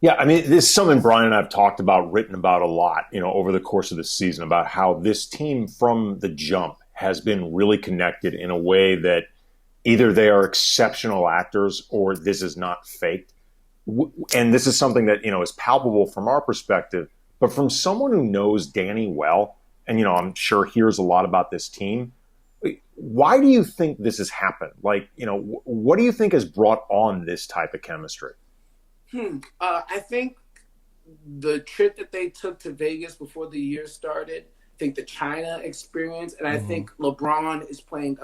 Yeah, I mean, this is something Brian and I have talked about, written about a lot, over the course of the season, about how this team from the jump has been really connected in a way that either they are exceptional actors or this is not faked. And this is something that, is palpable from our perspective, but from someone who knows Danny well, and, I'm sure hears a lot about this team, why do you think this has happened? Like, what do you think has brought on this type of chemistry? I think the trip that they took to Vegas before the year started, I think the China experience, and I think LeBron is playing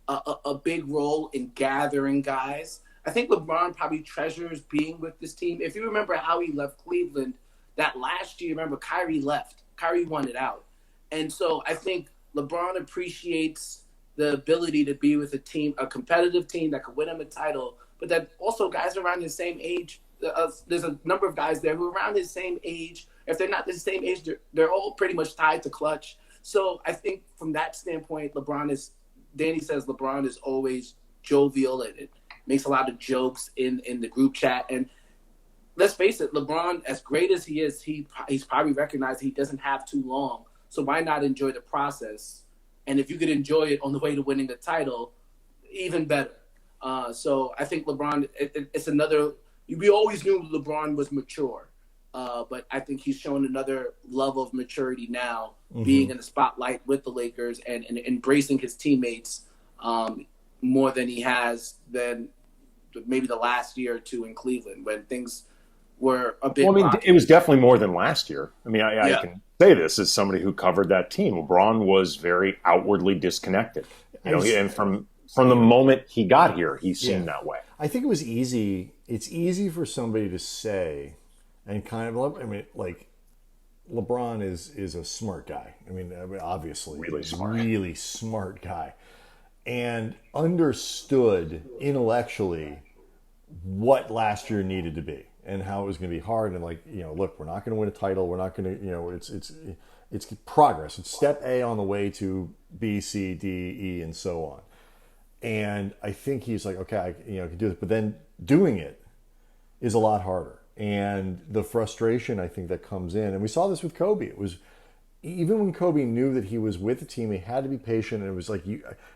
a big role in gathering guys. I think LeBron probably treasures being with this team. If you remember how he left Cleveland that last year, remember Kyrie left. Kyrie wanted out. And so I think LeBron appreciates the ability to be with a team, a competitive team that could win him a title, but that also guys around his same age. There's a number of guys there who are around his same age. If they're not the same age, they're all pretty much tied to clutch. So I think from that standpoint, Danny says LeBron is always jovial and it makes a lot of jokes in the group chat. And let's face it, LeBron, as great as he is, he's probably recognized he doesn't have too long. So why not enjoy the process? And if you could enjoy it on the way to winning the title, even better. So I think LeBron, it's another. We always knew LeBron was mature, but I think he's shown another level of maturity now, being in the spotlight with the Lakers and embracing his teammates more than he has than maybe the last year or two in Cleveland when things were a bit. Well, I mean, it was definitely more than last year. I mean, I can say this as somebody who covered that team. LeBron was very outwardly disconnected, and from the moment he got here, he seemed that way. I think it was easy. It's easy for somebody to say, and kind of, like LeBron is a smart guy. I mean, obviously, really smart guy, and understood intellectually what last year needed to be and how it was going to be hard. And look, we're not going to win a title. We're not going to, it's progress. It's step A on the way to B, C, D, E, and so on. And I think he's like, okay, I can do this. But then doing it is a lot harder. And the frustration, I think, that comes in. And we saw this with Kobe. It was, even when Kobe knew that he was with the team, he had to be patient. And it was like,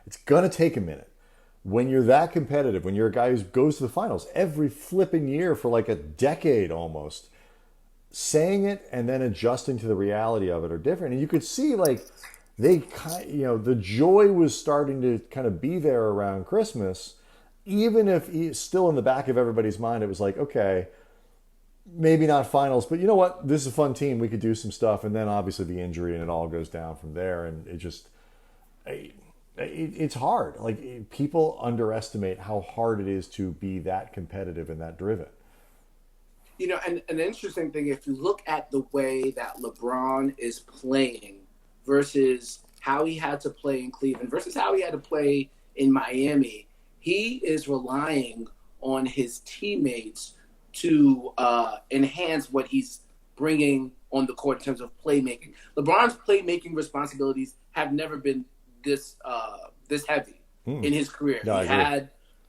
it's going to take a minute. When you're that competitive, when you're a guy who goes to the finals every flipping year for like a decade almost, saying it and then adjusting to the reality of it are different. And you could see the joy was starting to kind of be there around Christmas, even if still in the back of everybody's mind, it was like, okay, maybe not finals, but you know what? This is a fun team. We could do some stuff. And then obviously the injury and it all goes down from there. And it's hard. Like, people underestimate how hard it is to be that competitive and that driven. And an interesting thing, if you look at the way that LeBron is playing versus how he had to play in Cleveland versus how he had to play in Miami, he is relying on his teammates to enhance what he's bringing on the court in terms of playmaking. LeBron's playmaking responsibilities have never been this heavy in his career. No,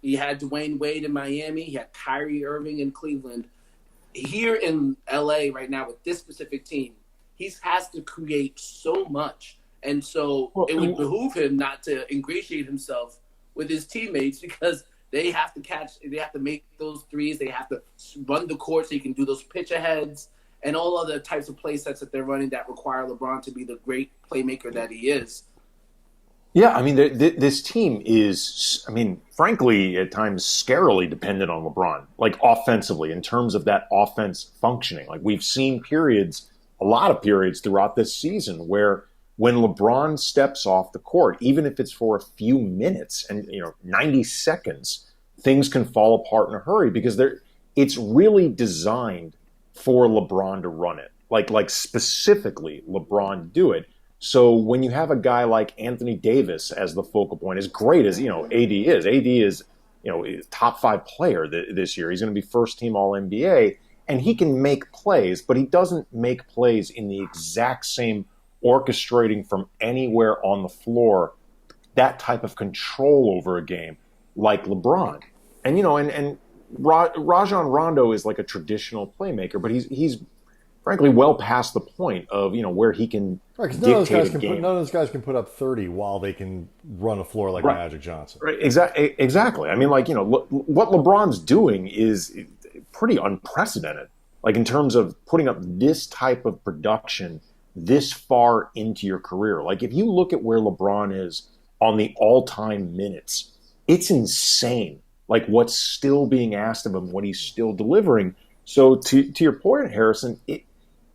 he had Dwayne Wade in Miami. He had Kyrie Irving in Cleveland. Here in LA right now with this specific team, he has to create so much. And so it would behoove him not to ingratiate himself with his teammates because they have to make those threes. They have to run the court so you can do those pitch aheads. and all other types of play sets that they're running that require LeBron to be the great playmaker that he is. Yeah, I mean, this team is, I mean, frankly, at times scarily dependent on LeBron, like offensively, in terms of that offense functioning. Like we've seen periods, a lot of periods throughout this season where when LeBron steps off the court, even if it's for a few minutes and, 90 seconds, things can fall apart in a hurry because it's really designed for LeBron to run it. Like specifically LeBron do it. So when you have a guy like Anthony Davis as the focal point, as great as, AD is, top 5 player this year. He's going to be first team All NBA, and he can make plays, but he doesn't make plays in the exact same orchestrating from anywhere on the floor, that type of control over a game like LeBron. And, and Rajon Rondo is like a traditional playmaker, but he's frankly well past the point of where he can dictate a game. None of those guys can put up 30 while they can run a floor like Magic Johnson. Right. Exactly. I mean, what LeBron's doing is pretty unprecedented. Like in terms of putting up this type of production this far into your career. Like if you look at where LeBron is on the all-time minutes, it's insane. Like what's still being asked of him, what he's still delivering. So to your point, Harrison,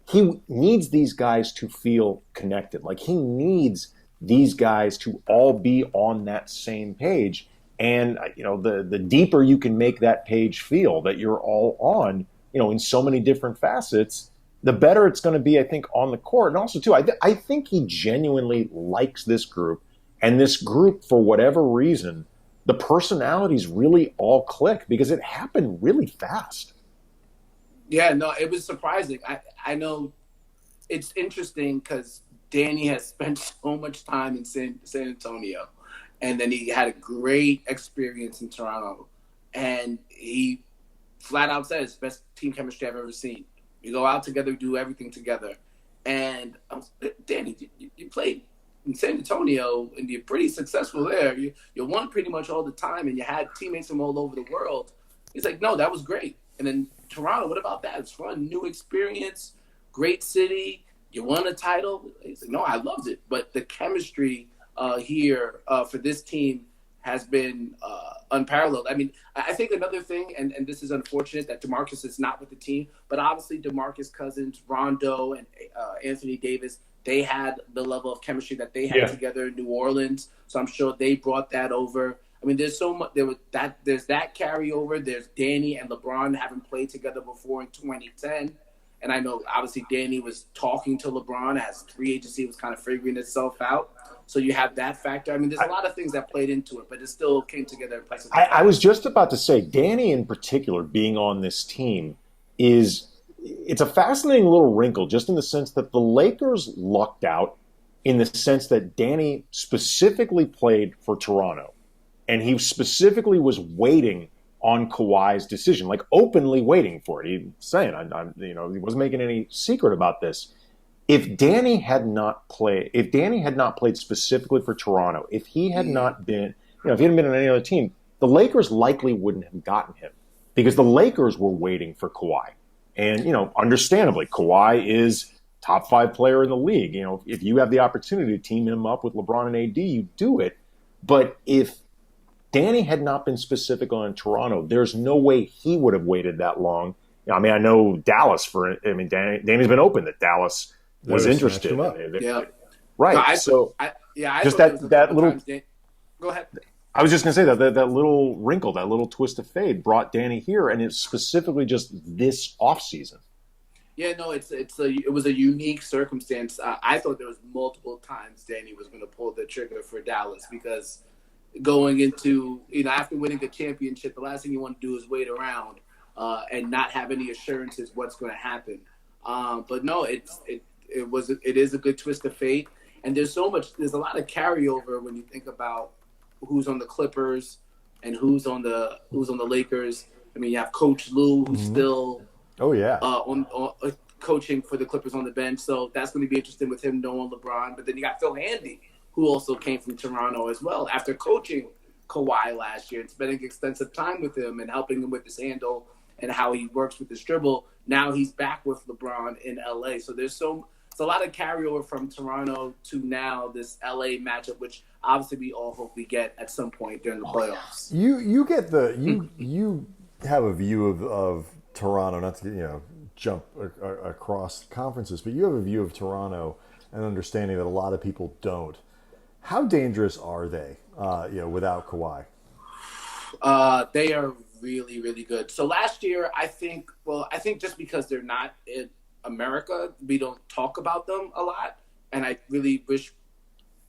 he needs these guys to feel connected. Like he needs these guys to all be on that same page. And, the deeper you can make that page feel that you're all on, in so many different facets, the better it's going to be, I think, on the court. And also, too, I think he genuinely likes this group. And this group, for whatever reason, the personalities really all click because it happened really fast. Yeah, no, it was surprising. I know it's interesting because Danny has spent so much time in San Antonio, and then he had a great experience in Toronto, and he flat out said it's the best team chemistry I've ever seen. We go out together, do everything together. And Danny, you played in San Antonio, and you're pretty successful there. You won pretty much all the time, and you had teammates from all over the world. He's like, no, that was great. And then Toronto, what about that? It's fun, new experience, great city. You won a title. He's like, no, I loved it. But the chemistry here for this team has been unparalleled. I mean, I think another thing, and this is unfortunate that DeMarcus is not with the team, but obviously DeMarcus Cousins, Rondo, and Anthony Davis, they had the level of chemistry that they had together in New Orleans. So I'm sure they brought that over. I mean, there's so much. There's that carryover. There's Danny and LeBron having played together before in 2010, and I know obviously Danny was talking to LeBron as free agency was kind of figuring itself out. So you have that factor. I mean, there's a lot of things that played into it, but it still came together. I was just about to say, Danny in particular being on this team it's a fascinating little wrinkle, just in the sense that the Lakers lucked out in the sense that Danny specifically played for Toronto. And he specifically was waiting on Kawhi's decision, like openly waiting for it. He was saying, he wasn't making any secret about this. If Danny had not played specifically for Toronto, if he had not been, if he hadn't been on any other team, the Lakers likely wouldn't have gotten him because the Lakers were waiting for Kawhi. And, understandably, Kawhi is top 5 player in the league. If you have the opportunity to team him up with LeBron and AD, you do it. But if Danny had not been specific on Toronto, there's no way he would have waited that long. I mean, I know Dallas Danny's been open that Dallas was interested. Right. No, I just that little. Go ahead. I was just going to say that little wrinkle, that little twist of fate brought Danny here, and it's specifically just this offseason. Yeah, no, it was a unique circumstance. I thought there was multiple times Danny was going to pull the trigger for Dallas because going into, after winning a championship, the last thing you want to do is wait around and not have any assurances what's going to happen. But no, it is a good twist of fate, and there's a lot of carryover when you think about who's on the Clippers and who's on the Lakers. I mean, you have Coach Lou who's still on coaching for the Clippers on the bench, so that's going to be interesting with him knowing LeBron. But then you got Phil Handy, who also came from Toronto as well after coaching Kawhi last year and spending extensive time with him and helping him with his handle and how he works with his dribble. Now he's back with LeBron in LA. So it's a lot of carryover from Toronto to now this LA matchup, which obviously we all hope we get at some point during the playoffs. You get you have a view of Toronto, not to jump across conferences, but you have a view of Toronto and understanding that a lot of people don't. How dangerous are they, without Kawhi? They are really, really good. So last year, I think just because they're not in America, we don't talk about them a lot. And I really wish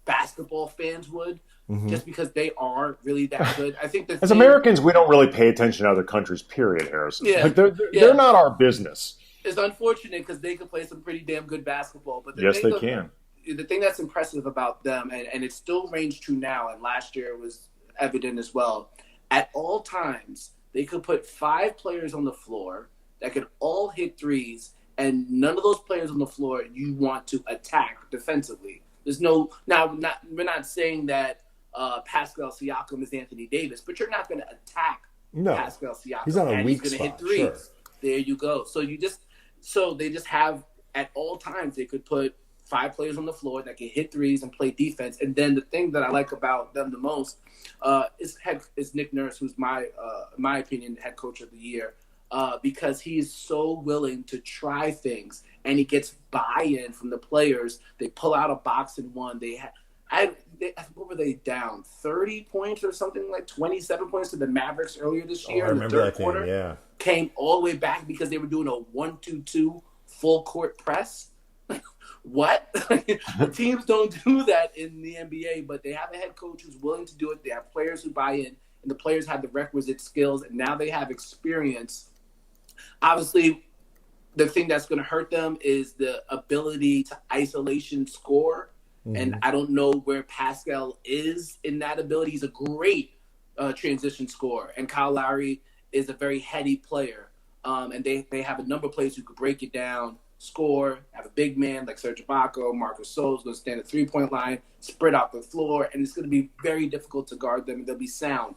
basketball fans would, just because they are really that good. I think as Americans, we don't really pay attention to other countries, period, Harrison. Yeah. Like they're not our business. It's unfortunate because they can play some pretty damn good basketball. But yes, they can. The thing that's impressive about them, and it still reigns true now, and last year it was evident as well, at all times, they could put 5 players on the floor that could all hit threes, and none of those players on the floor you want to attack defensively. There's no – we're not saying that Pascal Siakam is Anthony Davis, but you're not going to attack Pascal Siakam. He's on a weak spot. He's going to hit threes. Sure. There you go. So they just have – at all times they could put 5 players on the floor that can hit threes and play defense. And then the thing that I like about them the most is Nick Nurse, who's my opinion, head coach of the year, because he's so willing to try things and he gets buy-in from the players. They pull out a box and one. What were they down? 30 points or something, like 27 points to the Mavericks earlier this year in the third quarter. Yeah. Came all the way back because they were doing a 1-2-2 full court press. What? The teams don't do that in the NBA, but they have a head coach who's willing to do it. They have players who buy in, and the players have the requisite skills, and now they have experience. Obviously, the thing that's going to hurt them is the ability to isolation score, and I don't know where Pascal is in that ability. He's a great transition scorer, and Kyle Lowry is a very heady player, and they have a number of players who could break it down, score, have a big man like Serge Ibaka, Marcus Gasol is going to stand at 3-point line, spread out the floor, and it's going to be very difficult to guard them, and they'll be sound.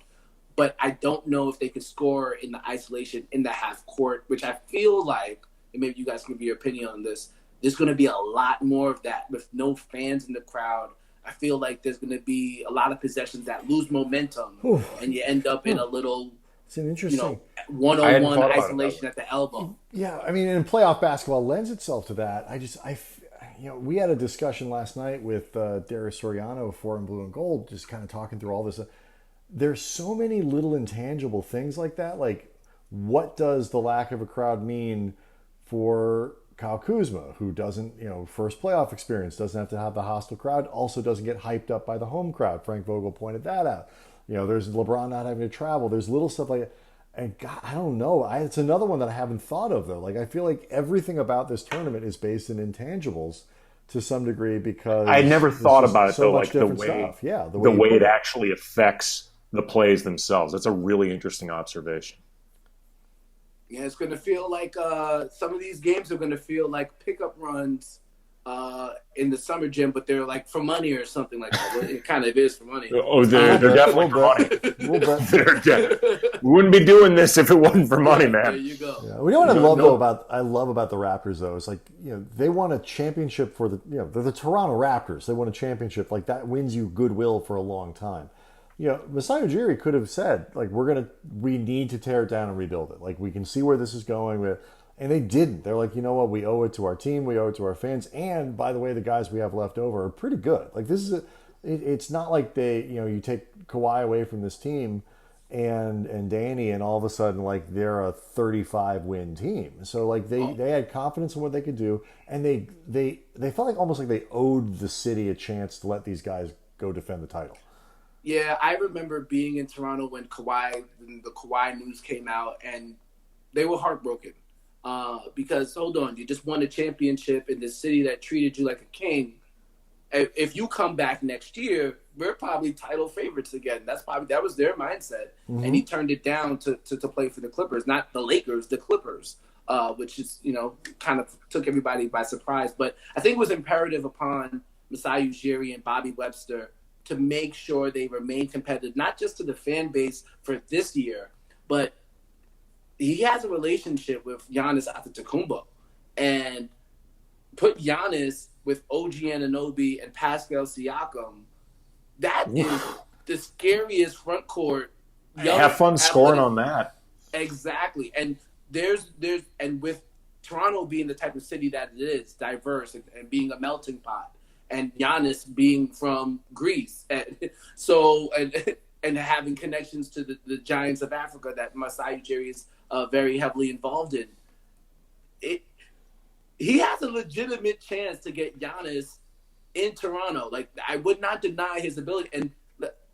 But I don't know if they could score in the isolation in the half court, which I feel like, and maybe you guys can give your opinion on this, there's going to be a lot more of that with no fans in the crowd. I feel like there's going to be a lot of possessions that lose momentum, and you end up in a little – it's an interesting one-on-one isolation at the elbow. Yeah, I mean, and playoff basketball lends itself to that. We had a discussion last night with Darius Soriano of Four and Blue and Gold, just kind of talking through all this. There's so many little intangible things like that. Like, what does the lack of a crowd mean for Kyle Kuzma, who doesn't, first playoff experience, doesn't have to have the hostile crowd, also doesn't get hyped up by the home crowd. Frank Vogel pointed that out. There's LeBron not having to travel. There's little stuff like that. And God, I don't know. It's another one that I haven't thought of, though. Like, I feel like everything about this tournament is based in intangibles to some degree because I never thought about it, though, like the way it actually affects the plays themselves. That's a really interesting observation. Yeah, it's going to feel like some of these games are going to feel like pickup runs in the summer gym, but they're like for money or something like that. Well, it kind of is for money. Oh, they're definitely for money. We wouldn't be doing this if it wasn't for money, man. There you go. Yeah. You know what I love about the Raptors, though, is like, they won a championship for they're the Toronto Raptors. They won a championship. Like, that wins you goodwill for a long time. Masai Ujiri could have said, like, we need to tear it down and rebuild it. Like, we can see where this is going. And they didn't. They're like, you know what? We owe it to our team. We owe it to our fans. And by the way, the guys we have left over are pretty good. Like, this is it's not like you take Kawhi away from this team and Danny, and all of a sudden, like, they're a 35-win team. So, like, they had confidence in what they could do, and they felt like almost like they owed the city a chance to let these guys go defend the title. Yeah, I remember being in Toronto when the Kawhi news came out, and they were heartbroken. Because, hold on, you just won a championship in the city that treated you like a king. If you come back next year, we're probably title favorites again. That was their mindset. Mm-hmm. And he turned it down to play for the Clippers, not the Lakers, the Clippers, which is, kind of took everybody by surprise. But I think it was imperative upon Masai Ujiri and Bobby Webster to make sure they remain competitive, not just to the fan base for this year, but he has a relationship with Giannis Antetokounmpo, and put Giannis with OG Anunoby and Pascal Siakam. That is the scariest front court. Have fun scoring on that. Exactly, and and with Toronto being the type of city that it is, diverse and being a melting pot, and Giannis being from Greece, and having connections to the Giants of Africa that Masai Ujiri is very heavily involved in. He has a legitimate chance to get Giannis in Toronto. Like, I would not deny his ability, and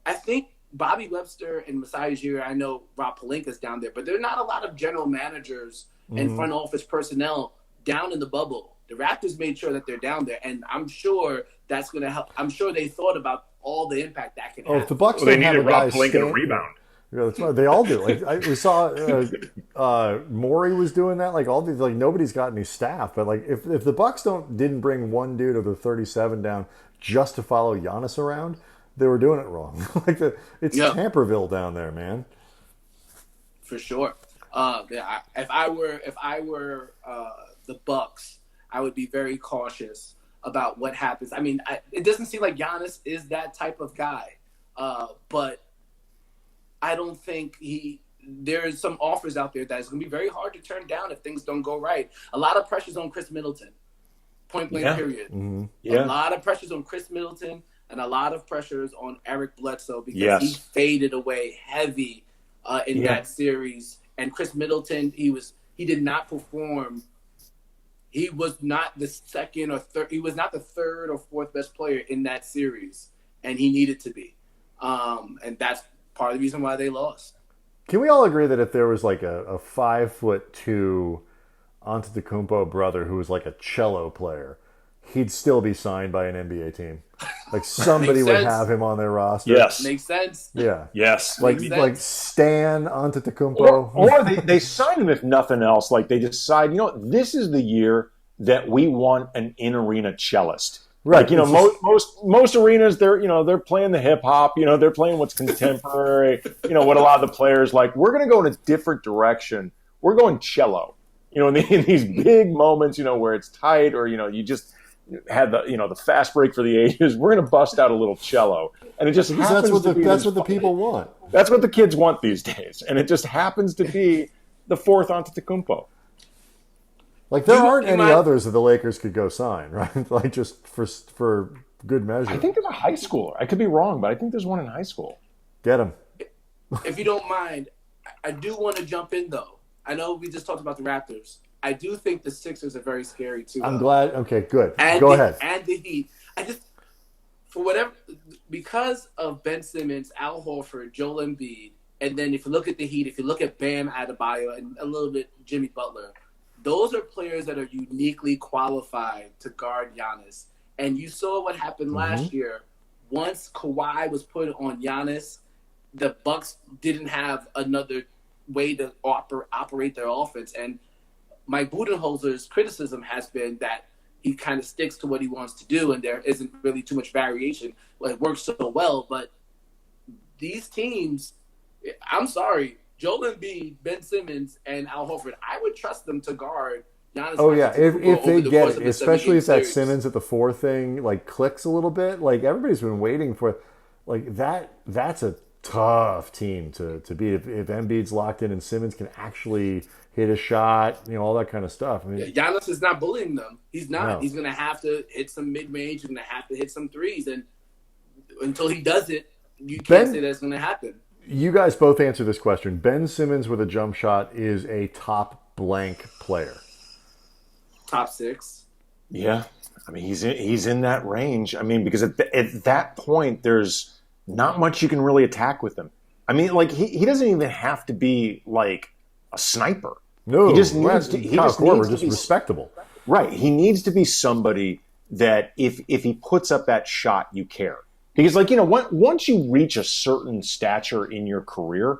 I think Bobby Webster and Masai Ujiri, I know Rob Pelinka's down there, but there are not a lot of general managers and front office personnel down in the bubble. The Raptors made sure that they're down there, and I'm sure that's going to help. I'm sure they thought about all the impact that can have. If the Bucks they don't have needed a guy Rob Pelinka to rebound. Yeah, that's right. They all do. Like we saw, Morey was doing that. Like all these, like nobody's got any staff. But like if the Bucks didn't bring one dude of the 37 down just to follow Giannis around, they were doing it wrong. It's Tamperville down there, man. For sure. If I were the Bucks, I would be very cautious about what happens. I mean, it doesn't seem like Giannis is that type of guy, but I don't think there's some offers out there that is going to be very hard to turn down if things don't go right. A lot of pressure's on Chris Middleton, point blank period. Mm-hmm. Yeah. A lot of pressure's on Chris Middleton and a lot of pressure's on Eric Bledsoe because he faded away heavy in that series. And Chris Middleton, he did not perform. He was not the second or third. He was not the third or fourth best player in that series, and he needed to be. And that's part of the reason why they lost. Can we all agree that if there was like a 5'2" Antetokounmpo brother who was like a cello player, he'd still be signed by an NBA team? Like somebody would have him on their roster. Yes, makes sense. Yeah. Yes. Like Stan Antetokounmpo. Or they sign him if nothing else. Like they decide, this is the year that we want an in-arena cellist. Right. Like, most arenas, they're playing the hip hop, they're playing what's contemporary, what a lot of the players like. We're going to go in a different direction. We're going cello, in these big moments, where it's tight or, you just had the fast break for the ages. We're going to bust out a little cello. And it just happens that's what the people want. That's what the kids want these days. And it just happens to be the fourth Antetokounmpo. Like there aren't any others that the Lakers could go sign, right? Like just for good measure. I think there's a high schooler. I could be wrong, but I think there's one in high school. Get him. If you don't mind, I do want to jump in though. I know we just talked about the Raptors. I do think the Sixers are very scary too. I'm glad. Okay, good. Go ahead. And the Heat. Because of Ben Simmons, Al Horford, Joel Embiid, and then if you look at the Heat, if you look at Bam Adebayo and a little bit Jimmy Butler, those are players that are uniquely qualified to guard Giannis. And you saw what happened last year. Once Kawhi was put on Giannis, the Bucks didn't have another way to operate their offense. And Mike Budenholzer's criticism has been that he kind of sticks to what he wants to do, and there isn't really too much variation. Well, it works so well, but these teams, I'm sorry, Joel Embiid, Ben Simmons, and Al Horford, I would trust them to guard Giannis. Oh yeah, if they get it, especially if that Simmons at the 4 thing like clicks a little bit. Like everybody's been waiting for, like that. That's a tough team to beat. If Embiid's locked in and Simmons can actually hit a shot, all that kind of stuff. I mean, Giannis is not bullying them. He's not. No. He's going to have to hit some mid-range. He's going to have to hit some threes, and until he does it, you can't say that's going to happen. You guys both answer this question. Ben Simmons with a jump shot is a top blank player. Top 6. Yeah. I mean, he's in that range. I mean, because at that point, there's not much you can really attack with him. I mean, like, he doesn't even have to be, like, a sniper. No. He just needs to be respectable. Right. He needs to be somebody that if he puts up that shot, you care. Because, like, once you reach a certain stature in your career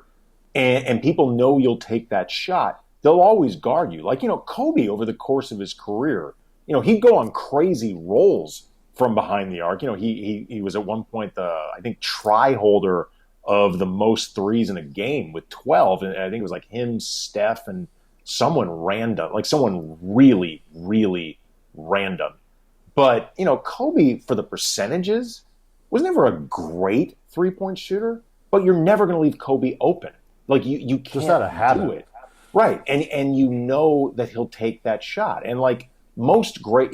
and people know you'll take that shot, they'll always guard you. Like, Kobe over the course of his career, he'd go on crazy rolls from behind the arc. He was at one point I think, try holder of the most threes in a game with 12. And I think it was like him, Steph, and someone random, like someone really, really random. But, Kobe, for the percentages, was never a great three-point shooter, but you're never going to leave Kobe open. Like, you can't Just out of habit. do it. Right. And you know that he'll take that shot. And, like, most great,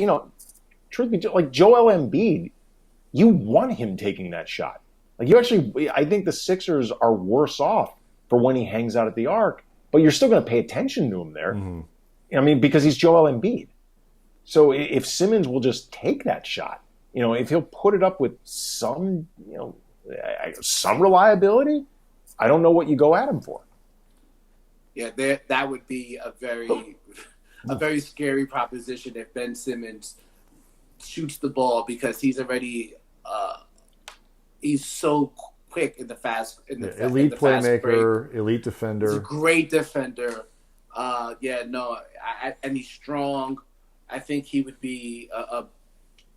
truth be told, like Joel Embiid, you want him taking that shot. Like, I think the Sixers are worse off for when he hangs out at the arc, but you're still going to pay attention to him there. Mm-hmm. I mean, because he's Joel Embiid. So if Simmons will just take that shot, if he'll put it up with some reliability, I don't know what you go at him for. Yeah, that would be a very scary proposition if Ben Simmons shoots the ball, because he's already he's so quick in the fast elite playmaker, elite defender. He's a great defender. And he's strong. I think he would be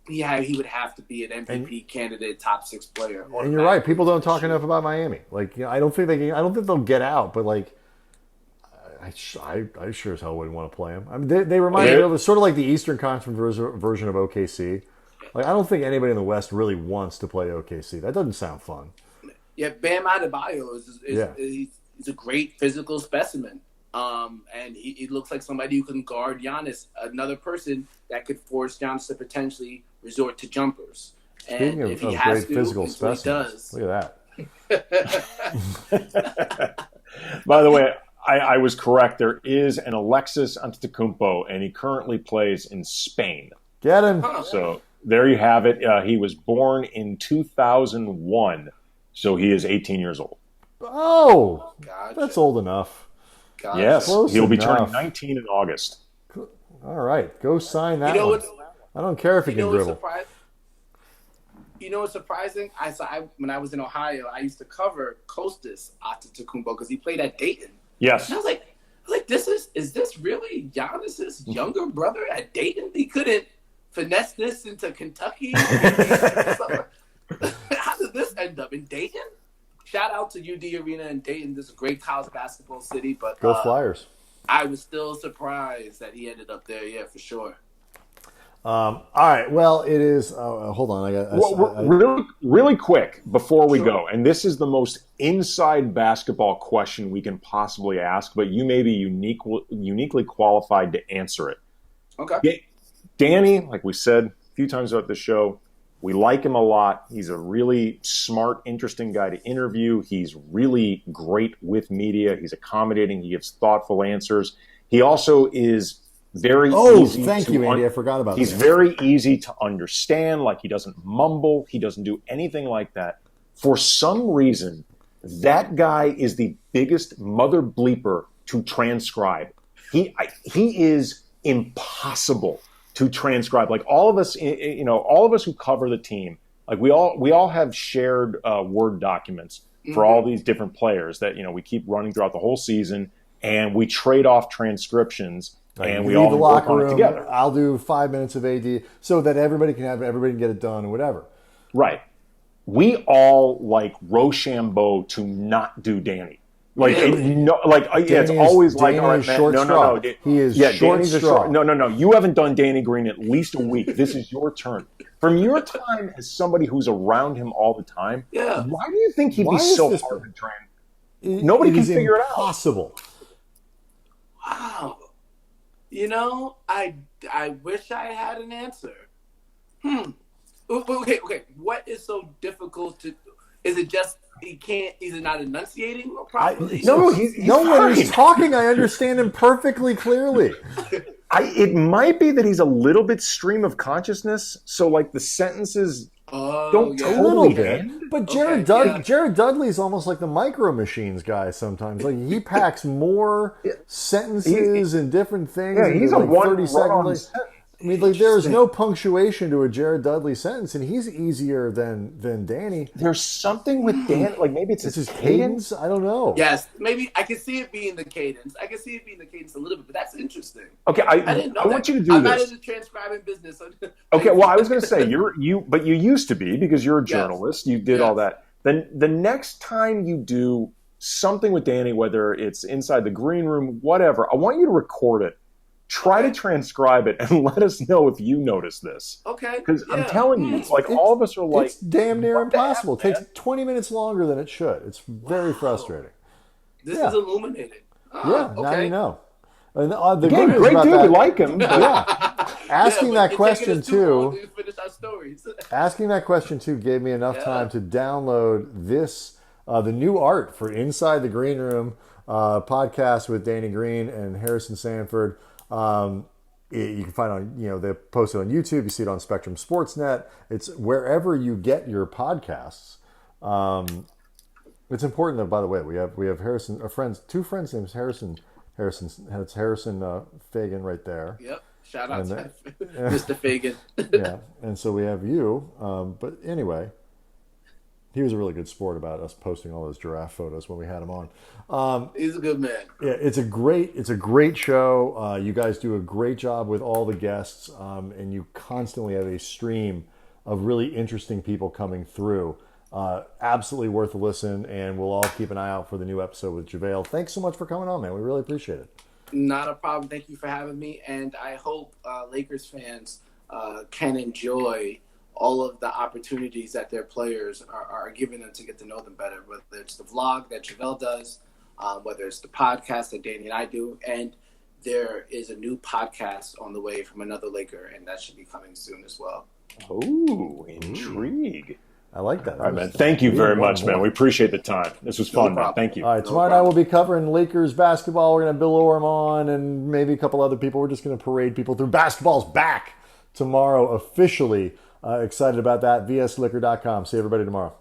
he would have to be an MVP candidate, top 6 player. And you're right. People don't talk enough about Miami. Like, I don't think they'll get out, but like, I sure as hell wouldn't want to play them. I mean, they remind me of sort of like the Eastern Conference version of OKC. Like, I don't think anybody in the West really wants to play OKC. That doesn't sound fun. Yeah, Bam Adebayo he's a great physical specimen. And he looks like somebody who can guard Giannis, another person that could force Giannis to potentially resort to jumpers. And Speaking if he of has great physical specimens, look at that. By the way, I was correct. There is an Alexis Antetokounmpo, and he currently plays in Spain. Get him. So there you have it. He was born in 2001, so he is 18 years old. Oh, gotcha. That's old enough. Gotcha. Yes, Close he'll be enough. turning 19 in August. All right, go sign that one. I don't care if he can dribble. You know what's surprising? When I was in Ohio, I used to cover Kostas Antetokounmpo because he played at Dayton. Yes. And I was like, is this really Giannis's younger brother at Dayton? He couldn't finesse this into Kentucky. How did this end up in Dayton? Shout out to UD Arena in Dayton. This is a great college basketball city, but Go Flyers. I was still surprised that he ended up there. Yeah, for sure. All right. Well, it is. Hold on. Really quick before we go, and this is the most inside basketball question we can possibly ask, but you may be uniquely qualified to answer it. Okay. Danny, like we said a few times about the show, we like him a lot. He's a really smart, interesting guy to interview. He's really great with media. He's accommodating. He gives thoughtful answers. He also is very easy. Thank you, Andy. I forgot about that. He's very easy to understand. Like, he doesn't mumble. He doesn't do anything like that. For some reason, that guy is the biggest mother bleeper to transcribe. He is impossible to transcribe. Like, all of us who cover the team, like we all have shared Word documents for all these different players that we keep running throughout the whole season, and we trade off transcriptions. And we all the work locker on room. it together. I'll do 5 minutes of AD so that everybody can get it done and whatever. Right. We all like Rochambeau to not do Danny. Like, it's always like, all right, man, no. He is short straw. No. You haven't done Danny Green at least a week. This is your turn. From your time as somebody who's around him all the time, why do you think he'd be so hard to train? Nobody can figure it out. Impossible. Wow. I wish I had an answer. Okay. What is so difficult to? Is it just he's not enunciating properly? When he's talking, I understand him perfectly clearly. It might be that he's a little bit stream of consciousness, so like the sentences don't totally end. But Jared Dudley's almost like the Micro Machines guy sometimes. Like, he packs more sentences and different things. Yeah, he's a like 30-second. I mean, like, there is no punctuation to a Jared Dudley sentence, and he's easier than Danny. There's something with Dan, like maybe it's his cadence. I don't know. Yes, maybe I can see it being the cadence. I can see it being the cadence a little bit, but that's interesting. Okay, I didn't know I want you to do I'm this. not in the transcribing business. Okay, well, I was going to say but you used to be because you're a journalist. You did all that. then the next time you do something with Danny, whether it's inside the green room, whatever, I want you to record it. Try to transcribe it and let us know if you notice this. Okay. Because I'm telling you, it's like all of us are like... It's damn near what the impossible. It heck, takes 20 minutes longer than it should. It's very frustrating. This is illuminating. Yeah, Okay. now you know. And the Again, good news great about dude, that, we like him. Yeah. Asking that question too. To finish our stories. Asking that question too gave me enough time to download this, the new art for Inside the Green Room podcast with Danny Green and Harrison Sanford. You can find on, they post it on YouTube. You see it on Spectrum Sportsnet. It's wherever you get your podcasts. It's important that, by the way, we have Harrison, two friends named Harrison. It's Harrison Fagan right there. Yep. Shout out to Mr. Fagan. Yeah, and so we have you. But anyway, he was a really good sport about us posting all those giraffe photos when we had him on. He's a good man. Yeah, it's a great show. You guys do a great job with all the guests, and you constantly have a stream of really interesting people coming through. Absolutely worth a listen, and we'll all keep an eye out for the new episode with JaVale. Thanks so much for coming on, man. We really appreciate it. Not a problem. Thank you for having me, and I hope Lakers fans can enjoy all of the opportunities that their players are giving them to get to know them better, whether it's the vlog that JaVale does, whether it's the podcast that Danny and I do, and there is a new podcast on the way from another Laker, and that should be coming soon as well. Oh, intrigue. I like that. All right, man. Thank you very much, man. We appreciate the time. This was fun, man. Thank you. All right, tomorrow night we'll be covering Lakers basketball. We're going to have Bill Orem on and maybe a couple other people. We're just going to parade people through. Basketball's back tomorrow officially. Excited about that. VSLiquor.com. See everybody tomorrow.